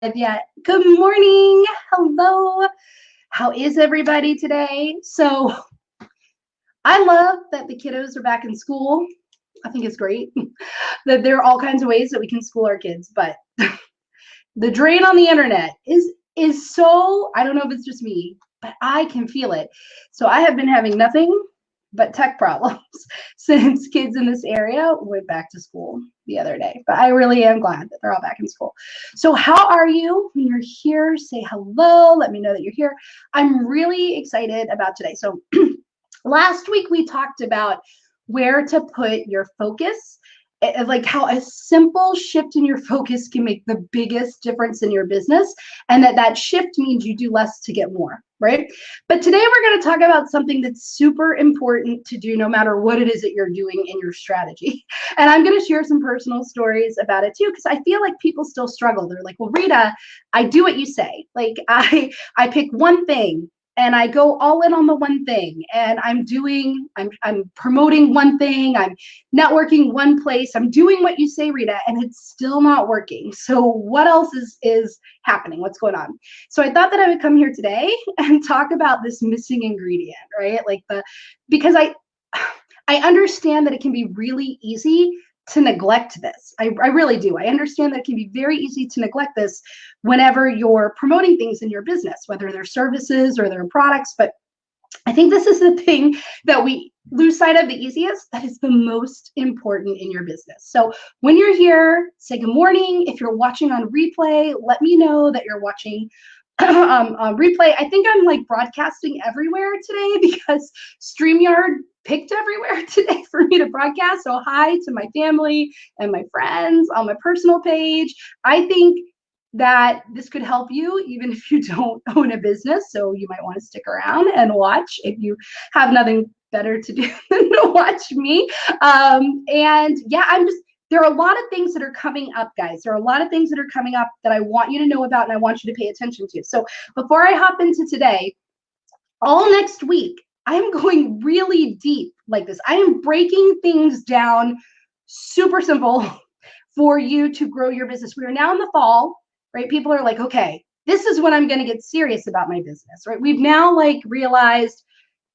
Yet. Good morning. Hello. How is everybody today? So I love that the kiddos are back in school. I think it's great that there are all kinds of ways that we can school our kids, but the drain on the internet is so, I don't know if it's just me, but I can feel it. So I have been having nothing but tech problems since kids in this area went back to school the other day. But I really am glad that they're all back in school. So how are you? When you're here, say hello. Let me know that you're here. I'm really excited about today. So last week we talked about where to put your focus, like how a simple shift in your focus can make the biggest difference in your business, and that shift means you do less to get more, right? But today we're going to talk about something that's super important to do no matter what it is that you're doing in your strategy. And I'm going to share some personal stories about it too, because I feel like people still struggle. They're like, well, Rita, I do what you say. Like I pick one thing and I go all in on the one thing, and I'm promoting one thing, I'm networking one place, I'm doing what you say, Rita, and it's still not working. So what else is happening? What's going on? So I thought that I would come here today and talk about this missing ingredient, right? Because I understand that it can be really easy to neglect this. I really do. I understand that it can be very easy to neglect this whenever you're promoting things in your business, whether they're services or they're products. But I think this is the thing that we lose sight of the easiest, that is the most important in your business. So when you're here, say good morning. If you're watching on replay, let me know that you're watching replay. I think I'm like broadcasting everywhere today because StreamYard picked everywhere today for me to broadcast. So hi to my family and my friends on my personal page. I think that this could help you even if you don't own a business. So you might want to stick around and watch if you have nothing better to do than to watch me. And yeah, there are a lot of things that are coming up, guys. There are a lot of things that are coming up that I want you to know about and I want you to pay attention to. So before I hop into today, all next week, I am going really deep like this. I am breaking things down super simple for you to grow your business. We are now in the fall, right? People are like, okay, this is when I'm going to get serious about my business, right? We've now realized,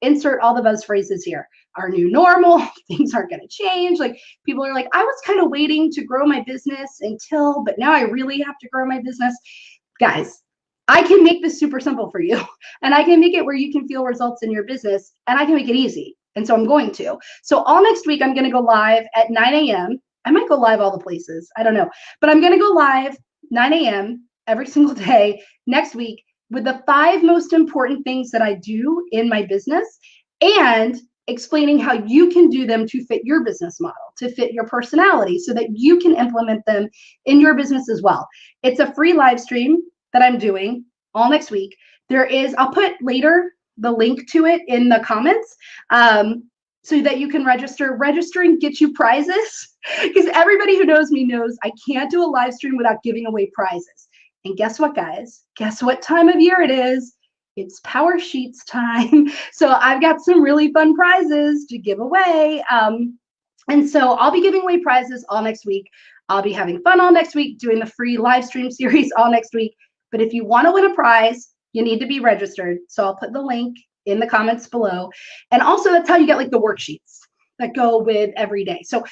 insert all the buzz phrases here, our new normal, things aren't going to change. Like people are like, I was kind of waiting to grow my business but now I really have to grow my business. Guys, I can make this super simple for you, and I can make it where you can feel results in your business, and I can make it easy. And so I'm going to. So all next week, I'm going to go live at 9 a.m. I might go live all the places. I don't know. But I'm going to go live 9 a.m. every single day next week with the 5 most important things that I do in my business, and explaining how you can do them to fit your business model, to fit your personality, so that you can implement them in your business as well. It's a free live stream that I'm doing all next week. I'll put later the link to it in the comments so that you can register. Registering gets you prizes, because everybody who knows me knows I can't do a live stream without giving away prizes. And guess what, guys? Guess what time of year it is? It's Power Sheets time. So I've got some really fun prizes to give away. And so I'll be giving away prizes all next week. I'll be having fun all next week, doing the free live stream series all next week. But if you want to win a prize, you need to be registered. So I'll put the link in the comments below. And also that's how you get the worksheets that go with every day. So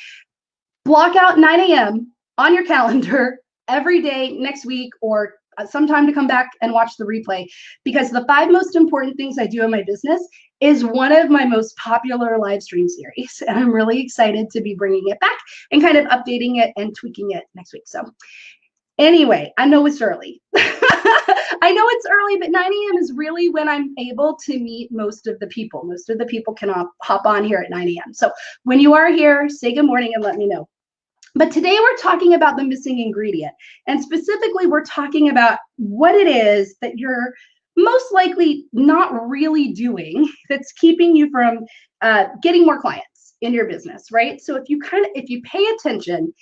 block out 9 a.m. on your calendar every day next week, or sometime to come back and watch the replay, because the 5 most important things I do in my business is one of my most popular live stream series. And I'm really excited to be bringing it back and kind of updating it and tweaking it next week. So anyway, I know it's early. I know it's early, but 9 a.m. is really when I'm able to meet most of the people. Most of the people can hop on here at 9 a.m. So when you are here, say good morning and let me know. But today we're talking about the missing ingredient. And specifically, we're talking about what it is that you're most likely not really doing that's keeping you from getting more clients in your business, right? So if you pay attention,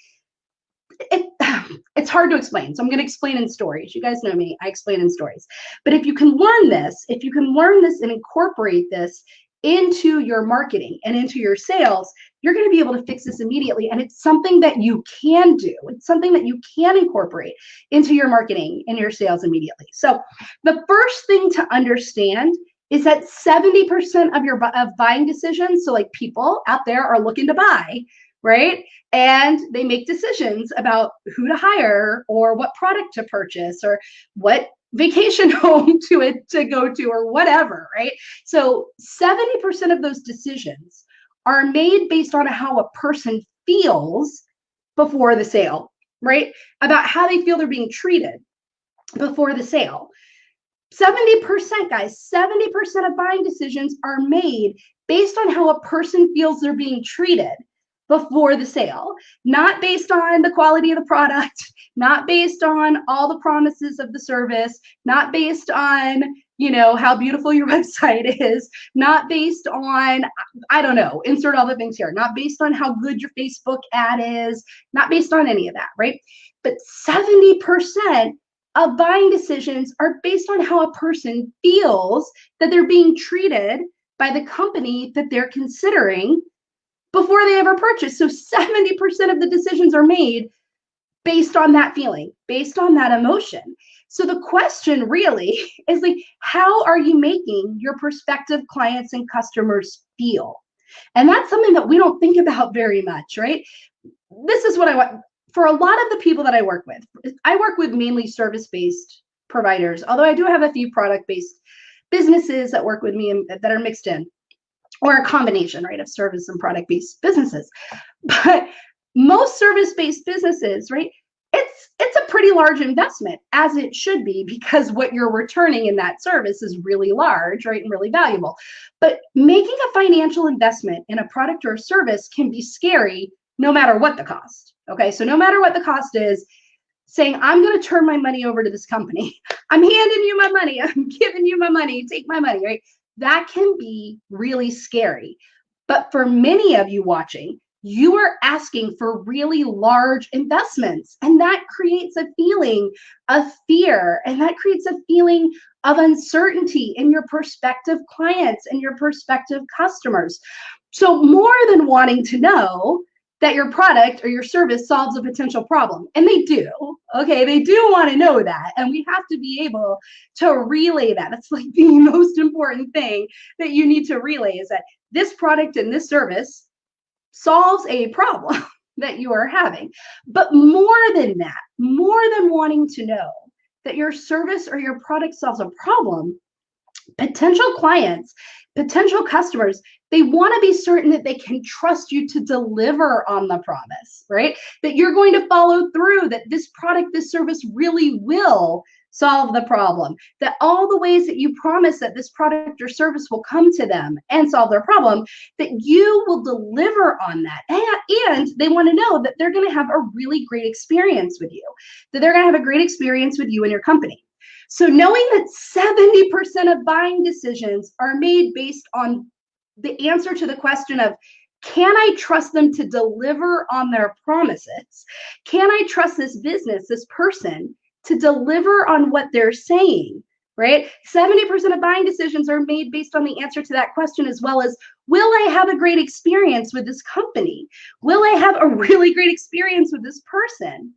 it's hard to explain. So I'm going to explain in stories. You guys know me, I explain in stories. But if you can learn this and incorporate this into your marketing and into your sales, you're going to be able to fix this immediately. And it's something that you can do. It's something that you can incorporate into your marketing and your sales immediately. So the first thing to understand is that 70% of your buying decisions, so like people out there are looking to buy, right? And they make decisions about who to hire or what product to purchase or what vacation home to go to or whatever, right? So 70% of those decisions are made based on how a person feels before the sale, right? About how they feel they're being treated before the sale. 70%, guys, 70% of buying decisions are made based on how a person feels they're being treated before the sale, not based on the quality of the product, not based on all the promises of the service, not based on, you know, how beautiful your website is, not based on, I don't know, insert all the things here, not based on how good your Facebook ad is, not based on any of that, right? But 70% of buying decisions are based on how a person feels that they're being treated by the company that they're considering before they ever purchase. So 70% of the decisions are made based on that feeling, based on that emotion. So the question really is like, how are you making your prospective clients and customers feel? And that's something that we don't think about very much, right? This is what I want. For a lot of the people that I work with mainly service-based providers, although I do have a few product-based businesses that work with me and that are mixed in, or a combination, right, of service and product-based businesses. But most service-based businesses, right, it's a pretty large investment, as it should be, because what you're returning in that service is really large, right, and really valuable. But making a financial investment in a product or a service can be scary no matter what the cost. Okay, so no matter what the cost is, saying, I'm going to turn my money over to this company. I'm handing you my money. I'm giving you my money. Take my money, right? That can be really scary. But for many of you watching, you are asking for really large investments, and that creates a feeling of fear, and that creates a feeling of uncertainty in your prospective clients and your prospective customers. So more than wanting to know that your product or your service solves a potential problem, and they do, okay, they do want to know that, and we have to be able to relay that. It's like the most important thing that you need to relay is that this product and this service solves a problem that you are having. But more than that, more than wanting to know that your service or your product solves a problem, potential clients, potential customers, they want to be certain that they can trust you to deliver on the promise, right? That you're going to follow through, that this product, this service really will solve the problem, that all the ways that you promise that this product or service will come to them and solve their problem, that you will deliver on that. And they want to know that they're going to have a really great experience with you, that they're going to have a great experience with you and your company. So knowing that 70% of buying decisions are made based on the answer to the question of, can I trust them to deliver on their promises? Can I trust this business, this person, to deliver on what they're saying, right? 70% of buying decisions are made based on the answer to that question, as well as, will I have a great experience with this company? Will I have a really great experience with this person?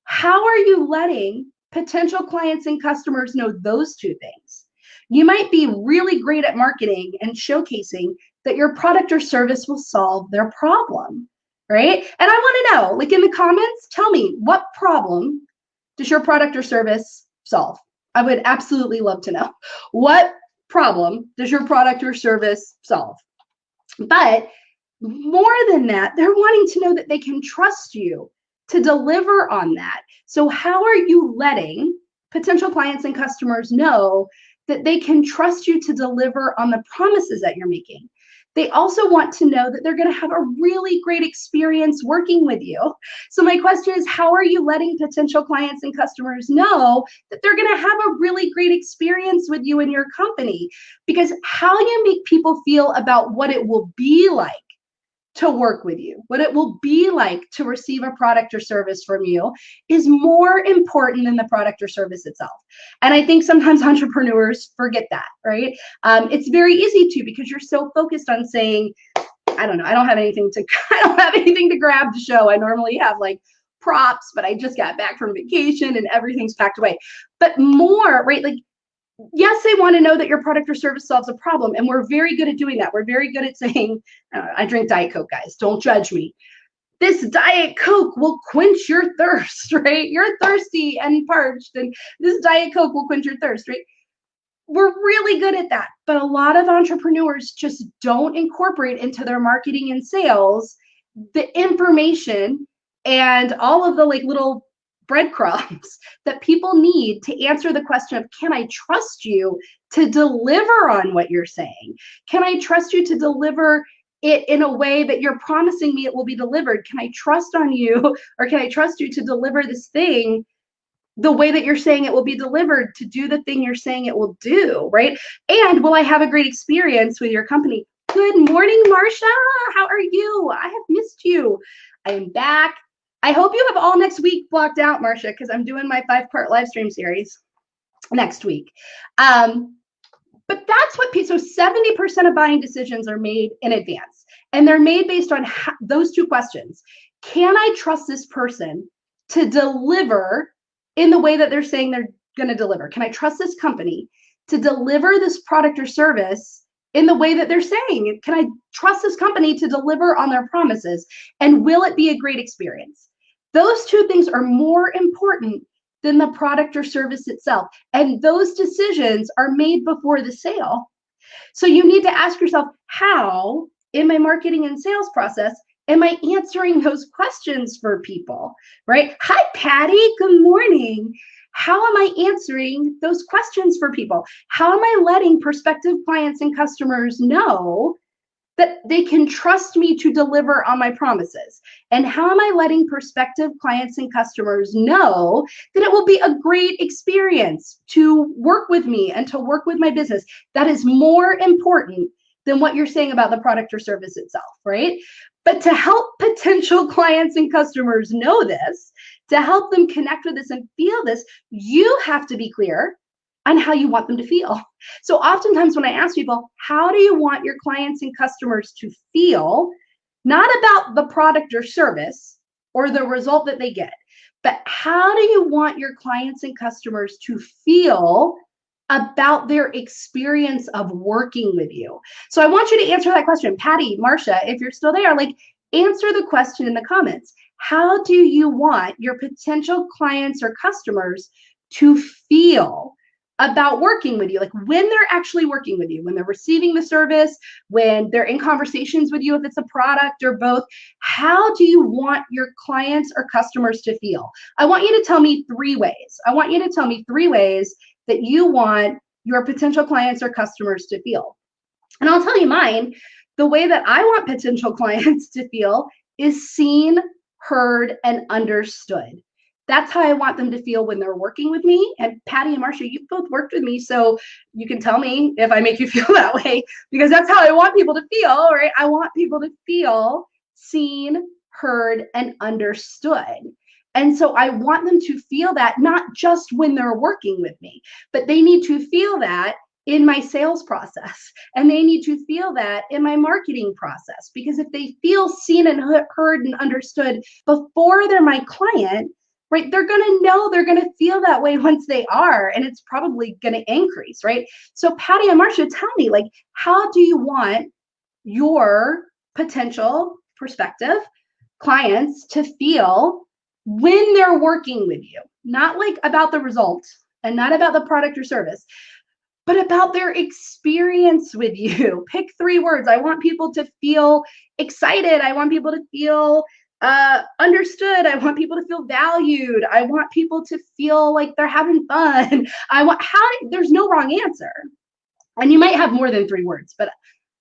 How are you letting potential clients and customers know those two things? You might be really great at marketing and showcasing that your product or service will solve their problem, right? And I want to know, like in the comments, tell me, what problem does your product or service solve? I would absolutely love to know. What problem does your product or service solve? But more than that, they're wanting to know that they can trust you to deliver on that. So how are you letting potential clients and customers know that they can trust you to deliver on the promises that you're making? They also want to know that they're going to have a really great experience working with you. So my question is, how are you letting potential clients and customers know that they're going to have a really great experience with you and your company? Because how you make people feel about what it will be like to work with you, what it will be like to receive a product or service from you is more important than the product or service itself. And I think sometimes entrepreneurs forget that, right? It's very easy to, because you're so focused on saying, I don't know, I don't have anything to grab to show. I normally have like props, but I just got back from vacation and everything's packed away. But more, right? Like, yes, they want to know that your product or service solves a problem. And we're very good at doing that. We're very good at saying, I drink Diet Coke, guys, don't judge me. This Diet Coke will quench your thirst, right? You're thirsty and parched, and this Diet Coke will quench your thirst, right? We're really good at that. But a lot of entrepreneurs just don't incorporate into their marketing and sales the information and all of the like little breadcrumbs that people need to answer the question of, can I trust you to deliver on what you're saying? Can I trust you to deliver it in a way that you're promising me it will be delivered? Can I trust on you, or can I trust you to deliver this thing the way that you're saying it will be delivered, to do the thing you're saying it will do, right? And will I have a great experience with your company? Good morning, Marsha. How are you? I have missed you. I am back. I hope you have all next week blocked out, Marsha, because I'm doing my 5-part live stream series next week. But that's what, so 70% of buying decisions are made in advance. And they're made based on those two questions. Can I trust this person to deliver in the way that they're saying they're going to deliver? Can I trust this company to deliver this product or service in the way that they're saying? Can I trust this company to deliver on their promises? And will it be a great experience? Those two things are more important than the product or service itself. And those decisions are made before the sale. So you need to ask yourself, how in my marketing and sales process am I answering those questions for people, right? Hi, Patty, good morning. How am I answering those questions for people? How am I letting prospective clients and customers know that they can trust me to deliver on my promises? And how am I letting prospective clients and customers know that it will be a great experience to work with me and to work with my business? That is more important than what you're saying about the product or service itself, right? But to help potential clients and customers know this, to help them connect with this and feel this, you have to be clear on how you want them to feel. So oftentimes when I ask people, how do you want your clients and customers to feel, not about the product or service or the result that they get, but how do you want your clients and customers to feel about their experience of working with you? So I want you to answer that question. Patty, Marsha, if you're still there, like, answer the question in the comments. How do you want your potential clients or customers to feel about working with you? Like, when they're actually working with you, when they're receiving the service, when they're in conversations with you, if it's a product or both, how do you want your clients or customers to feel? I want you to tell me 3 ways. I want you to tell me 3 ways that you want your potential clients or customers to feel. And I'll tell you mine. The way that I want potential clients to feel is seen, heard, and understood. That's how I want them to feel when they're working with me. And Patty and Marsha, you've both worked with me, so you can tell me if I make you feel that way, because that's how I want people to feel, right? I want people to feel seen, heard, and understood. And so I want them to feel that not just when they're working with me, but they need to feel that in my sales process, and they need to feel that in my marketing process. Because if they feel seen and heard and understood before they're my client, right, they're going to know, they're going to feel that way once they are, and it's probably going to increase, right? So Patty and Marsha, tell me, like, how do you want your potential prospective clients to feel when they're working with you? Not like about the result and not about the product or service, but about their experience with you. Pick 3 words. I want people to feel excited. I want people to feel understood. I want people to feel valued. I want people to feel like they're having fun. There's no wrong answer. And you might have more than 3 words, but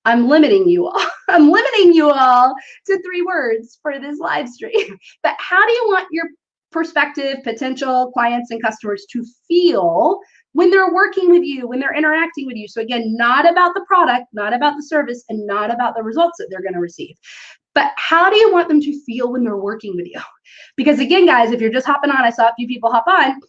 I'm limiting you all. I'm limiting you all to 3 words for this live stream. But how do you want your prospective potential clients and customers to feel when they're working with you, when they're interacting with you? So again, not about the product, not about the service, and not about the results that they're going to receive, but how do you want them to feel when they're working with you? Because again, guys, if you're just hopping on, I saw a few people hop on,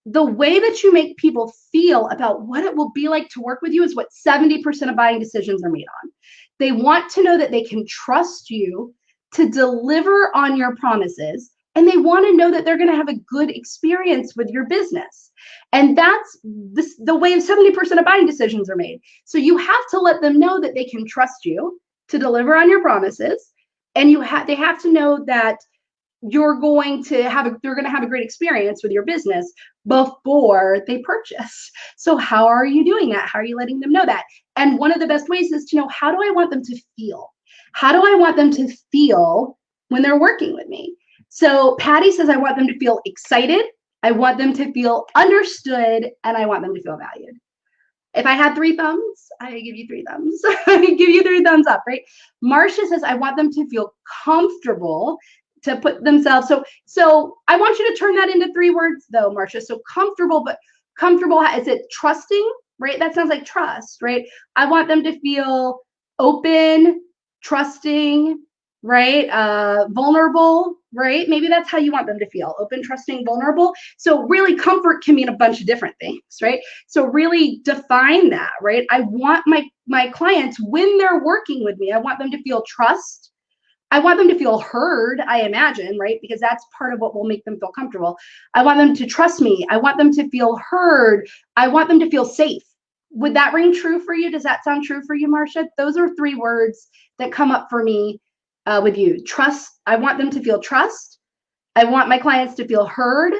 the way that you make people feel about what it will be like to work with you is what 70% of buying decisions are made on. They want to know that they can trust you to deliver on your promises, and they want to know that they're going to have a good experience with your business. And that's the way 70% of buying decisions are made. So you have to let them know that they can trust you to deliver on your promises, and they have to know that they're going to have a great experience with your business before they purchase. So how are you doing that? How are you letting them know that? And one of the best ways is to know, how do I want them to feel? How do I want them to feel when they're working with me? So Patty says, I want them to feel excited, I want them to feel understood, and I want them to feel valued. If I had 3 thumbs, I give you 3 thumbs. I give you 3 thumbs up, right? Marcia says, I want them to feel comfortable to put themselves. So I want you to turn that into 3 words though, Marcia. So comfortable, but comfortable, is it trusting, right? That sounds like trust, right? I want them to feel open, trusting, right? Vulnerable, right? Maybe that's how you want them to feel, open, trusting, vulnerable. So really comfort can mean a bunch of different things, right? So really define that, right? I want my clients, when they're working with me, I want them to feel trust. I want them to feel heard, I imagine, right? Because that's part of what will make them feel comfortable. I want them to trust me. I want them to feel heard. I want them to feel safe. Would that ring true for you? Does that sound true for you, Marcia? Those are 3 words that come up for me with you. Trust. I want them to feel trust. I want my clients to feel heard.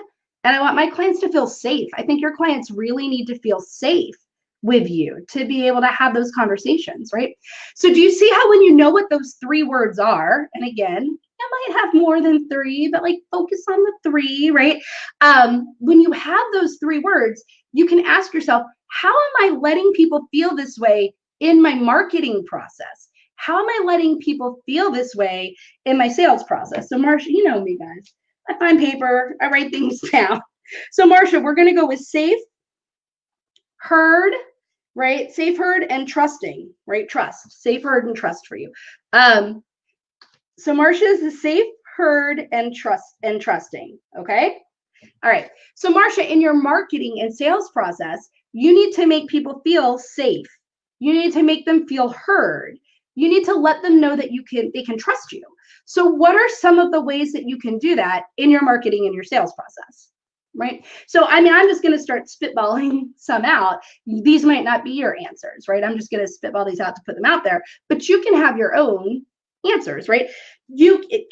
And I want my clients to feel safe. I think your clients really need to feel safe with you to be able to have those conversations, right? So do you see how when you know what those 3 words are, and again, you might have more than 3, but like focus on the 3, right? When you have those 3 words, you can ask yourself, how am I letting people feel this way in my marketing process? How am I letting people feel this way in my sales process? So Marcia, you know me, guys. I find paper, I write things down. So Marcia, we're going to go with safe, heard, right? Safe, heard, and trusting, right? Trust, safe, heard, and trust for you. So Marcia is the safe, heard, and trusting, okay? All right. So Marcia, in your marketing and sales process, you need to make people feel safe. You need to make them feel heard. You need to let them know that they can trust you. So what are some of the ways that you can do that in your marketing and your sales process? Right? So, I mean, I'm just going to start spitballing some out. These might not be your answers, right? I'm just going to spitball these out to put them out there, but you can have your own answers, right?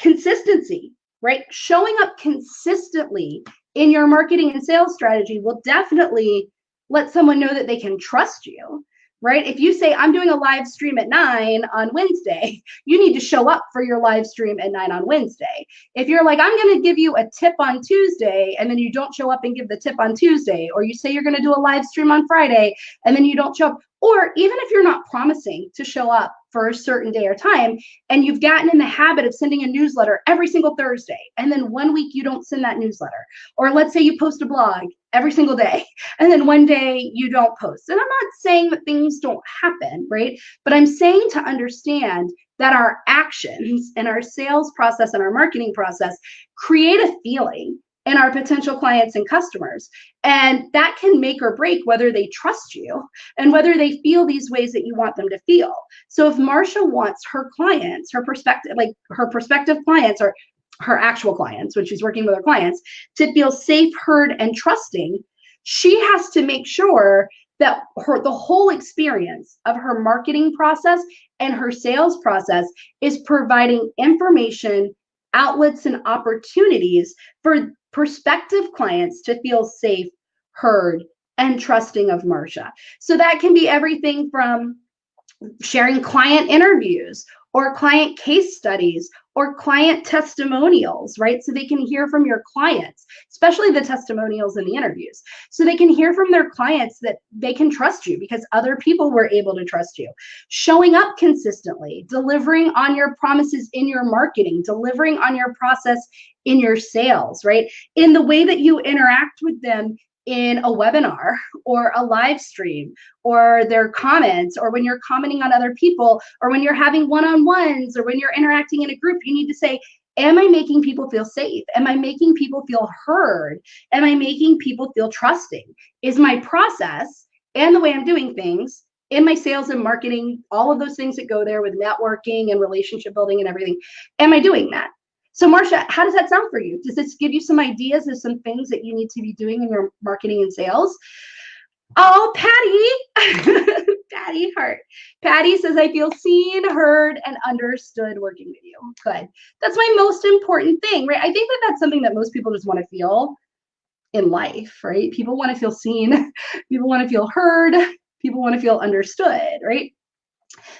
Consistency, right? Showing up consistently in your marketing and sales strategy will definitely let someone know that they can trust you, right? If you say, I'm doing a live stream at 9 on Wednesday, you need to show up for your live stream at 9 on Wednesday. If you're like, I'm going to give you a tip on Tuesday, and then you don't show up and give the tip on Tuesday, or you say you're going to do a live stream on Friday, and then you don't show up, or even if you're not promising to show up for a certain day or time, and you've gotten in the habit of sending a newsletter every single Thursday, and then one week you don't send that newsletter, or let's say you post a blog every single day, and then one day you don't post. And I'm not saying that things don't happen, right? But I'm saying to understand that our actions and our sales process and our marketing process create a feeling in our potential clients and customers. And that can make or break whether they trust you and whether they feel these ways that you want them to feel. So if Marcia wants her clients, her prospective clients, or her actual clients, when she's working with her clients, to feel safe, heard, and trusting, she has to make sure that the whole experience of her marketing process and her sales process is providing information, outlets, and opportunities for prospective clients to feel safe, heard, and trusting of Marcia. So that can be everything from sharing client interviews or client case studies or client testimonials, right? So they can hear from your clients, especially the testimonials and the interviews. So they can hear from their clients that they can trust you because other people were able to trust you. Showing up consistently, delivering on your promises in your marketing, delivering on your process in your sales, right? In the way that you interact with them in a webinar or a live stream, or their comments, or when you're commenting on other people, or when you're having one-on-ones, or when you're interacting in a group, you need to say, am I making people feel safe? Am I making people feel heard? Am I making people feel trusting? Is my process and the way I'm doing things in my sales and marketing, all of those things that go there with networking and relationship building and everything, am I doing that? So Marcia, how does that sound for you? Does this give you some ideas of some things that you need to be doing in your marketing and sales? Oh, Patty, Patty Hart. Patty says, I feel seen, heard, and understood working with you. Good. That's my most important thing, right? I think that that's something that most people just want to feel in life, right? People want to feel seen. People want to feel heard. People want to feel understood, right?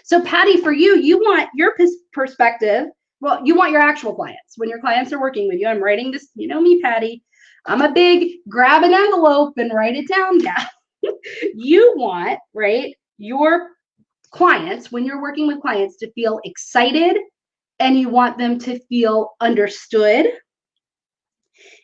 So Patty, for you, you want your perspective. Well, you want your actual clients. When your clients are working with you, I'm writing this, you know me, Patty. I'm a big grab an envelope and write it down. Yeah. You want, right, your clients, when you're working with clients, to feel excited, and you want them to feel understood,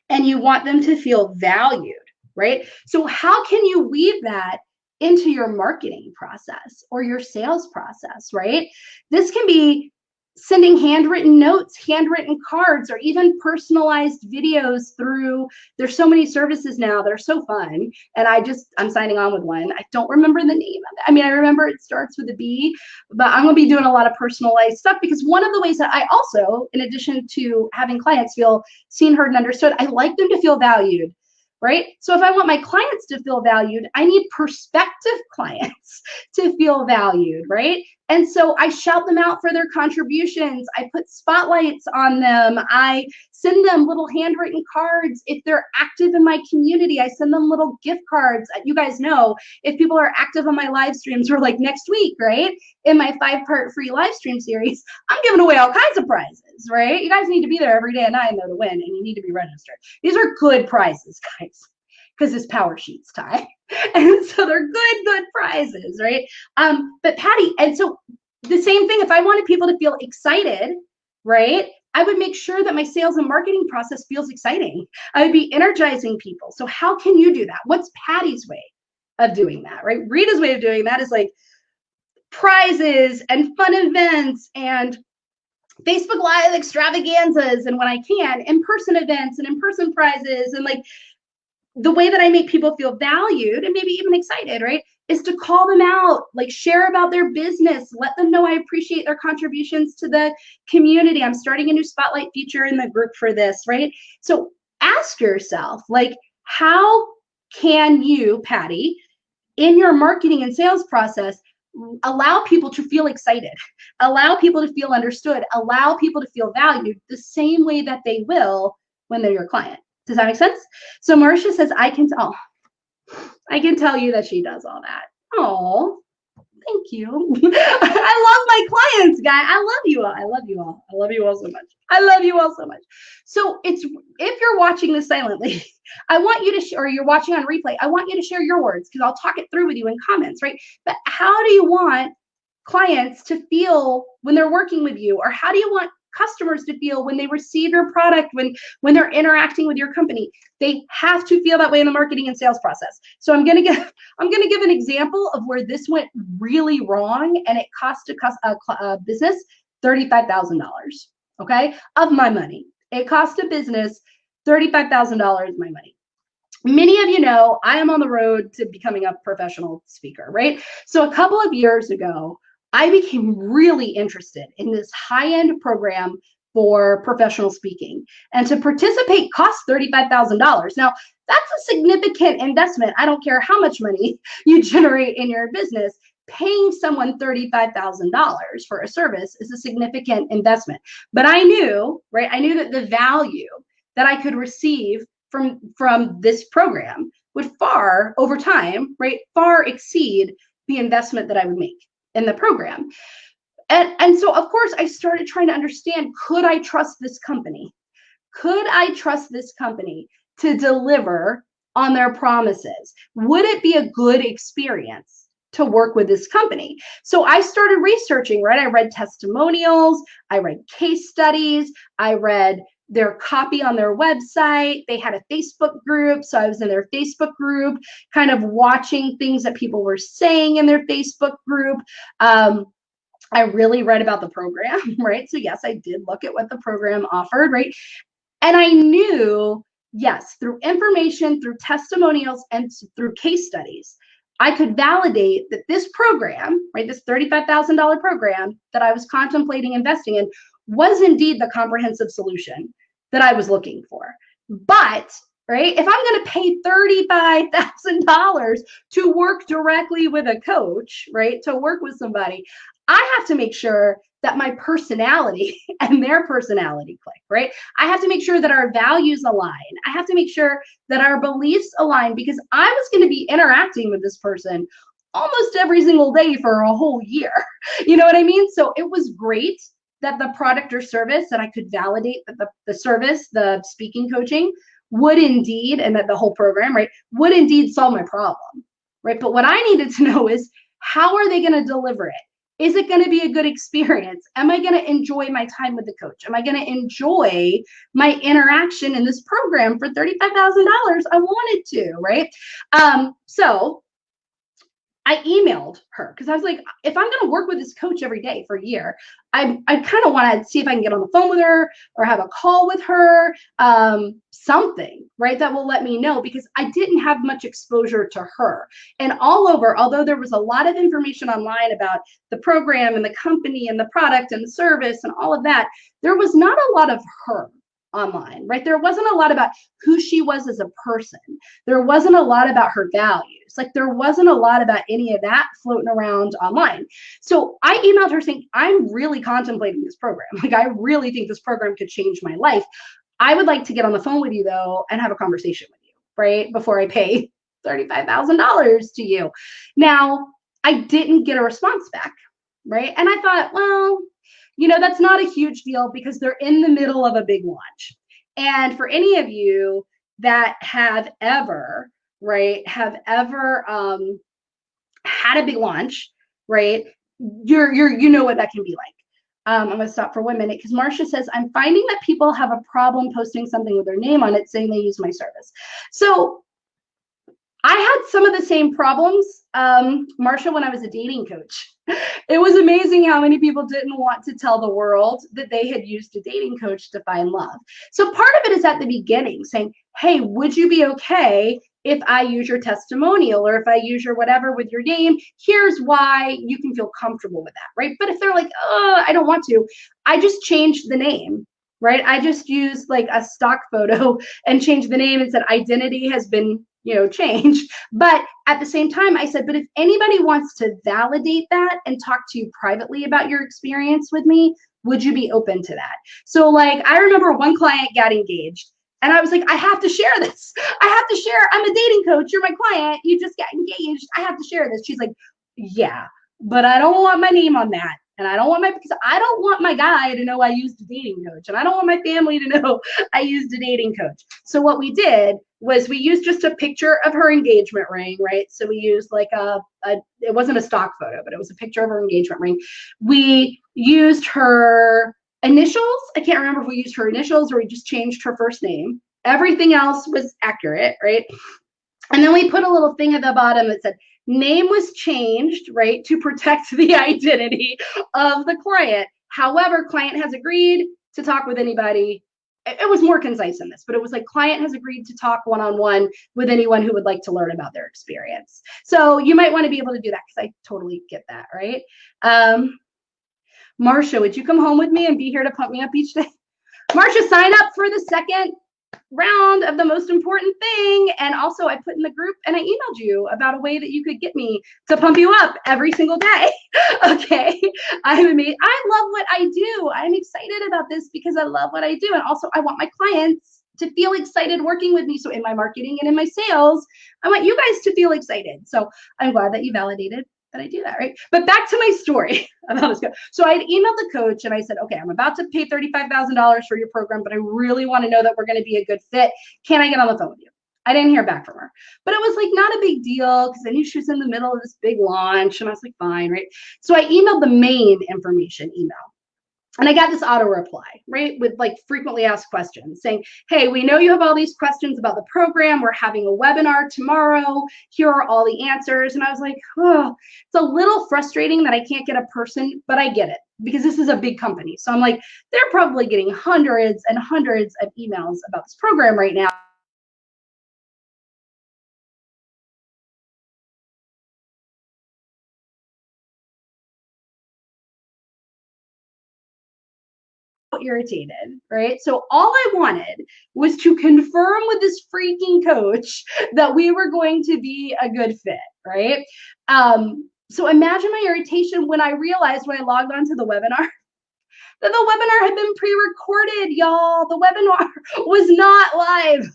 and you want them to feel valued, right? So how can you weave that into your marketing process or your sales process, right? This can be sending handwritten notes, handwritten cards, or even personalized videos through, there's so many services now that are so fun. And I'm signing on with one. I don't remember the name of it. I mean, I remember it starts with a B, but I'm gonna be doing a lot of personalized stuff, because one of the ways that I also, in addition to having clients feel seen, heard, and understood, I like them to feel valued. Right? So if I want my clients to feel valued, I need prospective clients to feel valued, right? And so I shout them out for their contributions. I put spotlights on them. I send them little handwritten cards. If they're active in my community, I send them little gift cards. You guys know, if people are active on my live streams, or like next week, right? In my 5-part free live stream series, I'm giving away all kinds of prizes, right? You guys need to be there every day at 9 though to win, and you need to be registered. These are good prizes, guys, because it's Power Sheets time. And so they're good prizes, right? But Patty, and so the same thing, if I wanted people to feel excited, right, I would make sure that my sales and marketing process feels exciting. I would be energizing people. So how can you do that? What's Patty's way of doing that, right? Rita's way of doing that is like prizes and fun events and Facebook Live extravaganzas, and when I can, in-person events and in-person prizes, and like the way that I make people feel valued and maybe even excited, right, is to call them out, like share about their business, let them know I appreciate their contributions to the community. I'm starting a new spotlight feature in the group for this, right? So ask yourself, like, how can you, Patty, in your marketing and sales process, allow people to feel excited, allow people to feel understood, allow people to feel valued the same way that they will when they're your client? Does that make sense? So Marcia says, I can tell you that she does all that. Oh, thank you. I love my clients, guys. I love you all. I love you all. I love you all so much. I love you all so much. So if you're watching this silently, I want you to, or you're watching on replay, I want you to share your words, because I'll talk it through with you in comments, right? But how do you want clients to feel when they're working with you? Or how do you want customers to feel when they receive your product, when they're interacting with your company? They have to feel that way in the marketing and sales process. So I'm going to give an example of where this went really wrong, and it cost a business $35,000, okay, of my money. It cost a business $35,000 of my money. Many of you know I am on the road to becoming a professional speaker, right? So a couple of years ago, I became really interested in this high-end program for professional speaking. And to participate costs $35,000. Now, that's a significant investment. I don't care how much money you generate in your business. Paying someone $35,000 for a service is a significant investment. But I knew, right? I knew that the value that I could receive from this program would far, over time, right, far exceed the investment that I would make in the program. And so, of course, I started trying to understand, could I trust this company? Could I trust this company to deliver on their promises? Would it be a good experience to work with this company? So I started researching, right? I read testimonials, I read case studies, I read their copy on their website. They had a Facebook group. So I was in their Facebook group, kind of watching things that people were saying in their Facebook group. I really read about the program, right? So yes, I did look at what the program offered, right? And I knew, yes, through information, through testimonials, and through case studies, I could validate that this program, right, this $35,000 program that I was contemplating investing in was indeed the comprehensive solution that I was looking for. But, right, if I'm going to pay $35,000 to work directly with a coach, right, to work with somebody, I have to make sure that my personality and their personality click, right? I have to make sure that our values align. I have to make sure that our beliefs align, because I was going to be interacting with this person almost every single day for a whole year. You know what I mean? So it was great that the product or service, that I could validate that the service, the speaking coaching, would indeed, and that the whole program, right, would indeed solve my problem, right? But what I needed to know is, how are they going to deliver it? Is it going to be a good experience? Am I going to enjoy my time with the coach? Am I going to enjoy my interaction in this program for $35,000? I wanted to, right? So I emailed her, because I was like, if I'm going to work with this coach every day for a year, I kind of want to see if I can get on the phone with her or have a call with her, something, right, that will let me know, because I didn't have much exposure to her. And all over, although there was a lot of information online about the program and the company and the product and the service and all of that, there was not a lot of her online, right? There wasn't a lot about who she was as a person. There wasn't a lot about her values. Like, there wasn't a lot about any of that floating around online. So I emailed her saying, I'm really contemplating this program. Like, I really think this program could change my life. I would like to get on the phone with you, though, and have a conversation with you, right, before I pay $35,000 to you. Now, I didn't get a response back, right? And I thought, well, that's not a huge deal, because they're in the middle of a big launch. And for any of you that have ever, right, had a big launch, right, you know what that can be like. I'm going to stop for 1 minute, because Marcia says, I'm finding that people have a problem posting something with their name on it saying they use my service. So I had some of the same problems, Marcia, when I was a dating coach. It was amazing how many people didn't want to tell the world that they had used a dating coach to find love. So part of it is at the beginning saying, hey, would you be okay if I use your testimonial, or if I use your whatever with your name? Here's why you can feel comfortable with that, right? But if they're like, oh, I don't want to, I just changed the name, right? I just used like a stock photo and changed the name and said identity has been changed. But at the same time, I said, but if anybody wants to validate that and talk to you privately about your experience with me, would you be open to that? So like, I remember one client got engaged, and I was like, I have to share this. I have to share. I'm a dating coach. You're my client. You just got engaged. I have to share this. She's like, yeah, but I don't want my name on that. And I don't want my guy to know I used a dating coach. And I don't want my family to know I used a dating coach. So what we did was we used just a picture of her engagement ring, right? So we used like it wasn't a stock photo, but it was a picture of her engagement ring. We used her initials. I can't remember if we used her initials or we just changed her first name. Everything else was accurate, right? And then we put a little thing at the bottom that said, name was changed, right, to protect the identity of the client. However, client has agreed to talk with anybody. It was more concise than this, but it was like, client has agreed to talk one-on-one with anyone who would like to learn about their experience. So you might want to be able to do that, because I totally get that, right? Marcia, would you come home with me and be here to pump me up each day? Marcia, sign up for the second round of the most important thing. And also I put in the group and I emailed you about a way that you could get me to pump you up every single day. Okay. I love what I do. I'm excited about this because I love what I do. And also I want my clients to feel excited working with me. So in my marketing and in my sales, I want you guys to feel excited. So I'm glad that you validated that I do that, right? But back to my story about this coach. So I emailed the coach and I said, okay, I'm about to pay $35,000 for your program, but I really want to know that we're going to be a good fit. Can I get on the phone with you? I didn't hear back from her, but it was like not a big deal, because I knew she was in the middle of this big launch, and I was like, fine, right? So I emailed the main information email. And I got this auto reply, right, with like frequently asked questions saying, hey, we know you have all these questions about the program. We're having a webinar tomorrow. Here are all the answers. And I was like, oh, it's a little frustrating that I can't get a person, but I get it because this is a big company. So I'm like, they're probably getting hundreds and hundreds of emails about this program right now. Irritated, right? So all I wanted was to confirm with this freaking coach that we were going to be a good fit, right? So imagine my irritation when I realized when I logged onto the webinar that the webinar had been pre-recorded, y'all. The webinar was not live.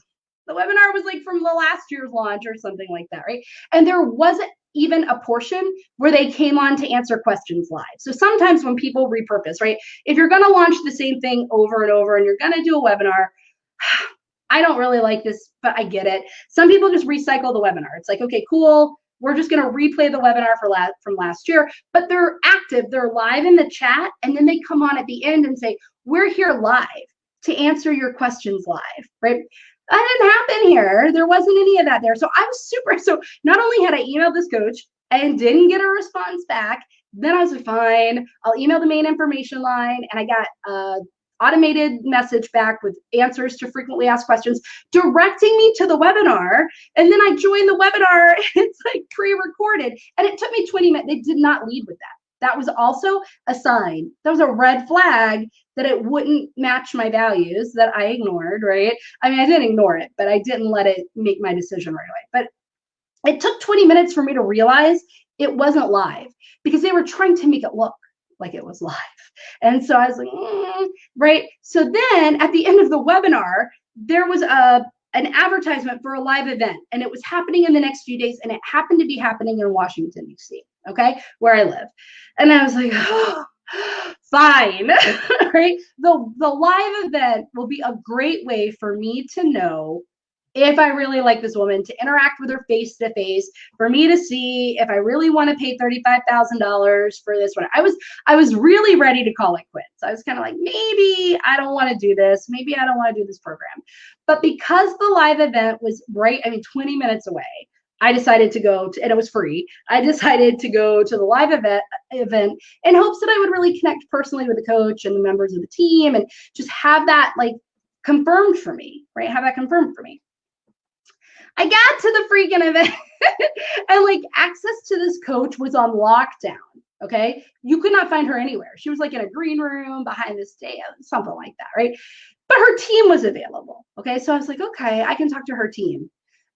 The webinar was like from the last year's launch or something like that, right? And there wasn't even a portion where they came on to answer questions live. So sometimes when people repurpose, right? If you're going to launch the same thing over and over and you're going to do a webinar, I don't really like this, but I get it. Some people just recycle the webinar. It's like, okay, cool. We're just going to replay the webinar from last year, but they're active. They're live in the chat. And then they come on at the end and say, we're here live to answer your questions live, right? That didn't happen here. There wasn't any of that there. So I was so not only had I emailed this coach and didn't get a response back, then I was like, fine, I'll email the main information line. And I got automated message back with answers to frequently asked questions, directing me to the webinar. And then I joined the webinar. It's like pre-recorded. And it took me 20 minutes. They did not lead with that. That was also a sign. That was a red flag that it wouldn't match my values that I ignored, right? I mean, I didn't ignore it, but I didn't let it make my decision right away. But it took 20 minutes for me to realize it wasn't live because they were trying to make it look like it was live. And so I was like, right? So then at the end of the webinar, there was an advertisement for a live event, and it was happening in the next few days, and it happened to be happening in Washington, D.C., okay, where I live. And I was like, oh, fine, right? The live event will be a great way for me to know if I really like this woman, to interact with her face to face, for me to see if I really want to pay $35,000 for this one. I was really ready to call it quits. I was kind of like, maybe I don't want to do this. Maybe I don't want to do this program. But because the live event was 20 minutes away, I decided to go to, and it was free. I decided to go to the live event in hopes that I would really connect personally with the coach and the members of the team and just have that like confirmed for me, right? Have that confirmed for me. I got to the freaking event and like access to this coach was on lockdown. Okay. You could not find her anywhere. She was like in a green room behind the stage, something like that. Right. But her team was available. Okay. So I was like, okay, I can talk to her team.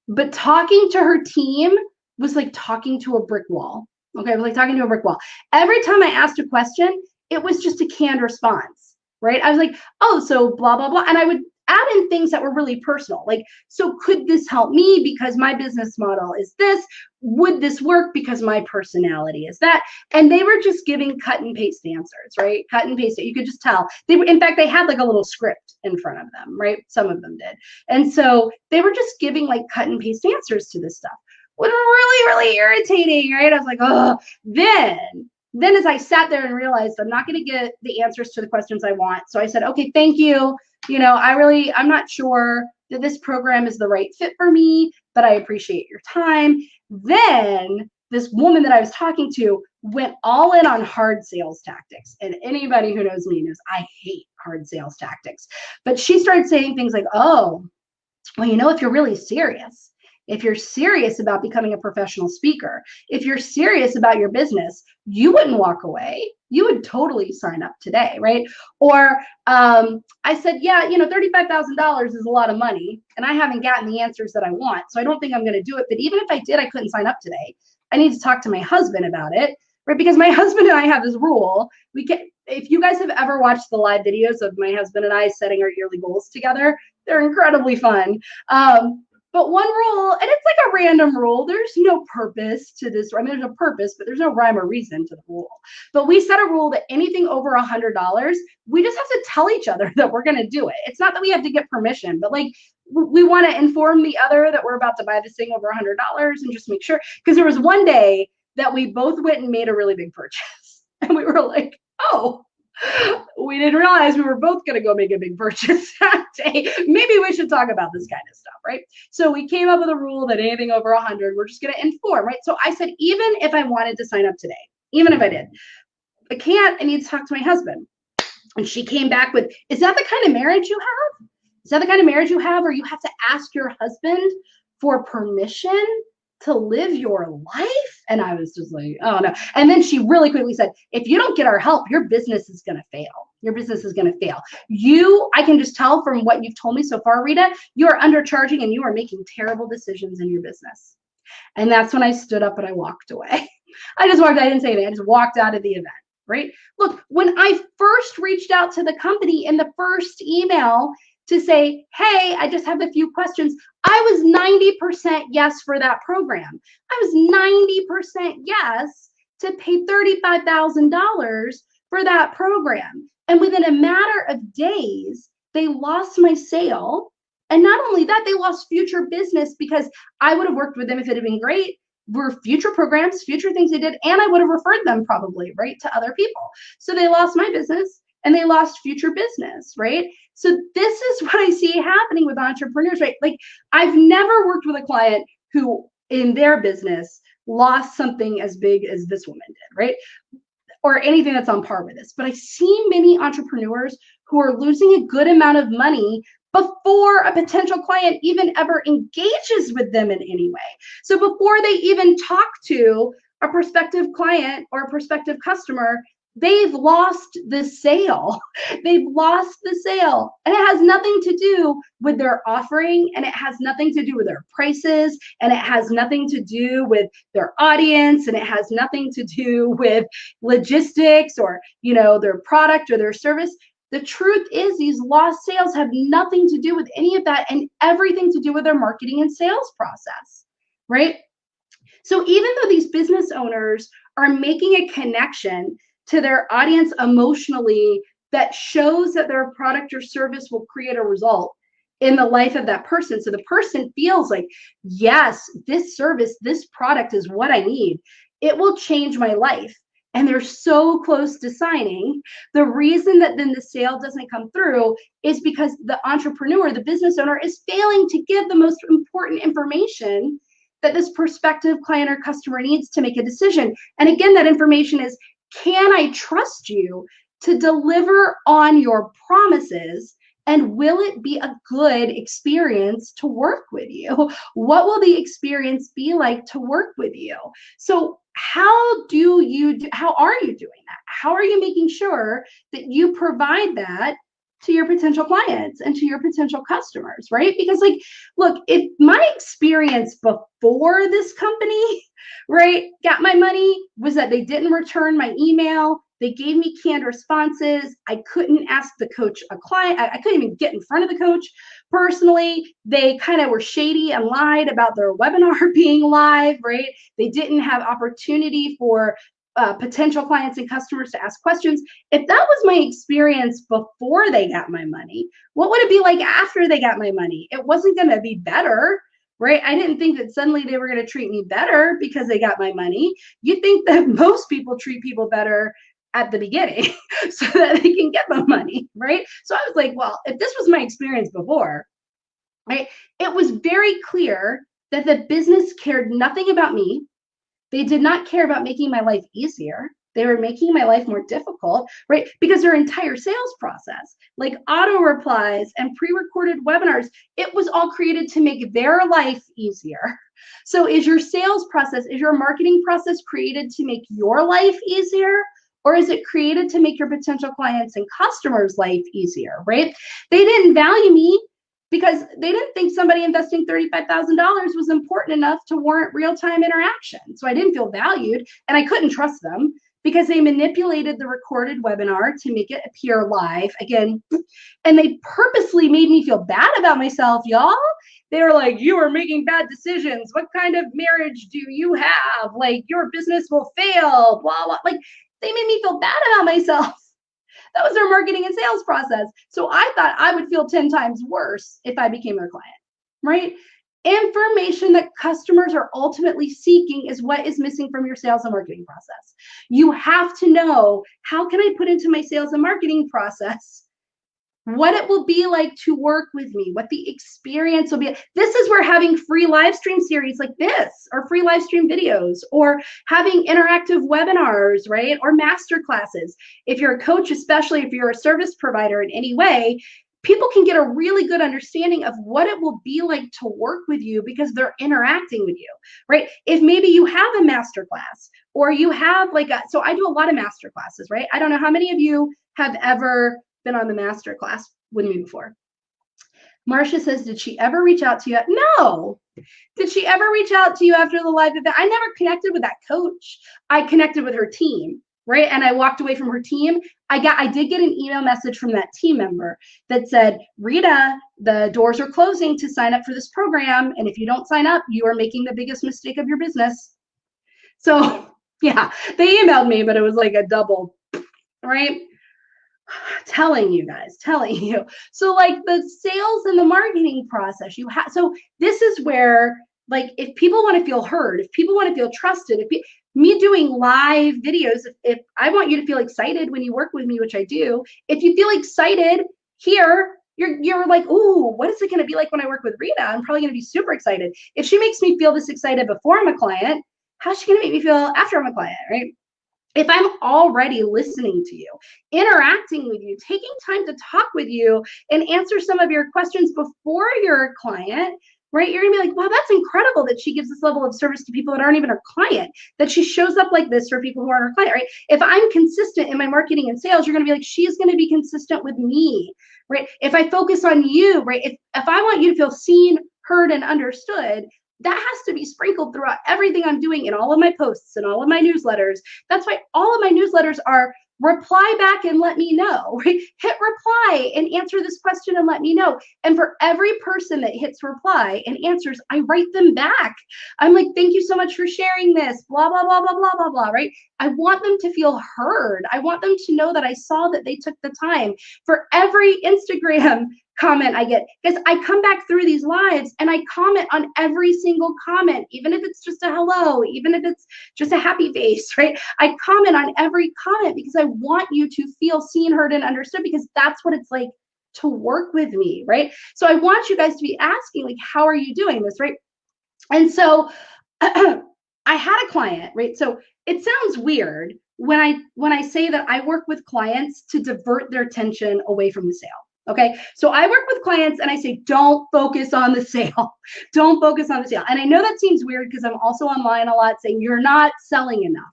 But talking to her team was like talking to a brick wall. Okay. It was like talking to a brick wall. Every time I asked a question, it was just a canned response. Right. I was like, oh, so blah, blah, blah. And I would add in things that were really personal. Like, so could this help me because my business model is this? Would this work because my personality is that? And they were just giving cut and paste answers, right? Cut and paste it. You could just tell. They were, in fact, they had like a little script in front of them, right? Some of them did. And so they were just giving like cut and paste answers to this stuff. It was really, really irritating, right? I was like, oh, then as I sat there and realized I'm not going to get the answers to the questions I want. So I said, okay, thank you. You know, I'm not sure that this program is the right fit for me, but I appreciate your time. Then this woman that I was talking to went all in on hard sales tactics. And anybody who knows me knows I hate hard sales tactics. But she started saying things like, oh, well, you know, if you're really serious, if you're serious about becoming a professional speaker, if you're serious about your business, you wouldn't walk away. You would totally sign up today, right? Or I said, yeah, you know, $35,000 is a lot of money, and I haven't gotten the answers that I want, so I don't think I'm going to do it. But even if I did, I couldn't sign up today. I need to talk to my husband about it, right? Because my husband and I have this rule. We can, if you guys have ever watched the live videos of my husband and I setting our yearly goals together, they're incredibly fun. But one rule, and it's like a random rule, there's no purpose to this. I mean, there's a purpose, but there's no rhyme or reason to the rule. But we set a rule that anything over $100, we just have to tell each other that we're going to do it. It's not that we have to get permission, but like we want to inform the other that we're about to buy this thing over $100 and just make sure. Because there was one day that we both went and made a really big purchase. And we were like, oh, We didn't realize we were both going to go make a big purchase that day. Maybe we should talk about this kind of stuff, right? So we came up with a rule that anything over 100, we're just going to inform, right? So I said, even if I wanted to sign up today, even if I did, I need to talk to my husband. And she came back with, is that the kind of marriage you have? Is that the kind of marriage you have where you have to ask your husband for permission to live your life? And I was just like, oh no. And then she really quickly said, if you don't get our help, your business is going to fail. Your business is going to fail. I can just tell from what you've told me so far, Rita, you are undercharging and you are making terrible decisions in your business. And that's when I stood up and I walked away. I didn't say anything. I just walked out of the event, right? Look, when I first reached out to the company in the first email to say, hey, I just have a few questions, I was 90% yes for that program. I was 90% yes to pay $35,000 for that program. And within a matter of days, they lost my sale. And not only that, they lost future business because I would have worked with them if it had been great. Were future programs, future things they did, and I would have referred them probably, right, to other people. So they lost my business and they lost future business, right? So this is what I see happening with entrepreneurs, right? Like, I've never worked with a client who in their business lost something as big as this woman did, right? Or anything that's on par with this. But I see many entrepreneurs who are losing a good amount of money before a potential client even ever engages with them in any way. So before they even talk to a prospective client or a prospective customer, they've lost the sale. They've lost the sale. And it has nothing to do with their offering, and it has nothing to do with their prices, and it has nothing to do with their audience, and it has nothing to do with logistics or, their product or their service. The truth is, these lost sales have nothing to do with any of that and everything to do with their marketing and sales process, right? So even though these business owners are making a connection to their audience emotionally that shows that their product or service will create a result in the life of that person, so the person feels like, yes, this service, this product is what I need. It will change my life. And they're so close to signing. The reason that then the sale doesn't come through is because the entrepreneur, the business owner, is failing to give the most important information that this prospective client or customer needs to make a decision. And again, that information is, can I trust you to deliver on your promises? And will it be a good experience to work with you? What will the experience be like to work with you? So how are you doing that? How are you making sure that you provide that to your potential clients and to your potential customers, right? Because look, if my experience before this company, right, got my money was that they didn't return my email, they gave me canned responses, I couldn't ask the coach a client, I couldn't even get in front of the coach personally, they kind of were shady and lied about their webinar being live, right? They didn't have opportunity for potential clients and customers to ask questions. If that was my experience before they got my money, what would it be like after they got my money? It wasn't going to be better, right? I didn't think that suddenly they were going to treat me better because they got my money. You think that most people treat people better at the beginning so that they can get the money, right? So I was like, well, if this was my experience before, right, it was very clear that the business cared nothing about me. They did not care about making my life easier. They were making my life more difficult, right? Because their entire sales process, like auto replies and pre-recorded webinars, it was all created to make their life easier. So is your sales process, is your marketing process created to make your life easier? Or is it created to make your potential clients and customers' life easier, right? They didn't value me because they didn't think somebody investing $35,000 was important enough to warrant real-time interaction. So I didn't feel valued, and I couldn't trust them because they manipulated the recorded webinar to make it appear live again. And they purposely made me feel bad about myself, y'all. They were like, you are making bad decisions. What kind of marriage do you have? Like, your business will fail, blah, blah. Like, they made me feel bad about myself. That was their marketing and sales process. So I thought I would feel 10 times worse if I became their client, right? Information that customers are ultimately seeking is what is missing from your sales and marketing process. You have to know, how can I put into my sales and marketing process what it will be like to work with me, what the experience will be. This is where having free live stream series like this, or free live stream videos, or having interactive webinars, right? Or master classes. If you're a coach, especially if you're a service provider in any way, people can get a really good understanding of what it will be like to work with you because they're interacting with you, right? If maybe you have a master class, or you have like so I do a lot of master classes, right? I don't know how many of you have ever been on the master class with me before. Marcia says, did she ever reach out to you? No. Did she ever reach out to you after the live event? I never connected with that coach. I connected with her team, right? And I walked away from her team. I did get an email message from that team member that said, Rita, the doors are closing to sign up for this program. And if you don't sign up, you are making the biggest mistake of your business. So yeah, they emailed me, but it was like a double, right? Telling you guys, telling you. So like the sales and the marketing process, you have, so this is where, like, if people want to feel heard, if people want to feel trusted, if me doing live videos, if I want you to feel excited when you work with me, which I do, if you feel excited here, you're like, ooh, what is it going to be like when I work with Rita? I'm probably going to be super excited. If she makes me feel this excited before I'm a client, how's she going to make me feel after I'm a client, right? If I'm already listening to you, interacting with you, taking time to talk with you and answer some of your questions before you're a client, right? You're gonna be like, wow, that's incredible that she gives this level of service to people that aren't even her client, that she shows up like this for people who aren't her client, right? If I'm consistent in my marketing and sales, you're gonna be like, she's gonna be consistent with me, right? If I focus on you, right? If I want you to feel seen, heard, and understood, that has to be sprinkled throughout everything I'm doing in all of my posts and all of my newsletters. That's why all of my newsletters are reply back and let me know, right? Hit reply and answer this question and let me know. And for every person that hits reply and answers, I write them back. I'm like, thank you so much for sharing this, blah, blah, blah, blah, blah, blah, blah, right? I want them to feel heard. I want them to know that I saw that they took the time. For every Instagram comment I get, because I come back through these lives and I comment on every single comment, even if it's just a hello, even if it's just a happy face, right? I comment on every comment because I want you to feel seen, heard, and understood, because that's what it's like to work with me, right? So I want you guys to be asking, like, how are you doing this, right? And so I had a client, right? So it sounds weird when I say that I work with clients to divert their attention away from the sale. Okay, so I work with clients and I say, don't focus on the sale. Don't focus on the sale. And I know that seems weird because I'm also online a lot saying you're not selling enough.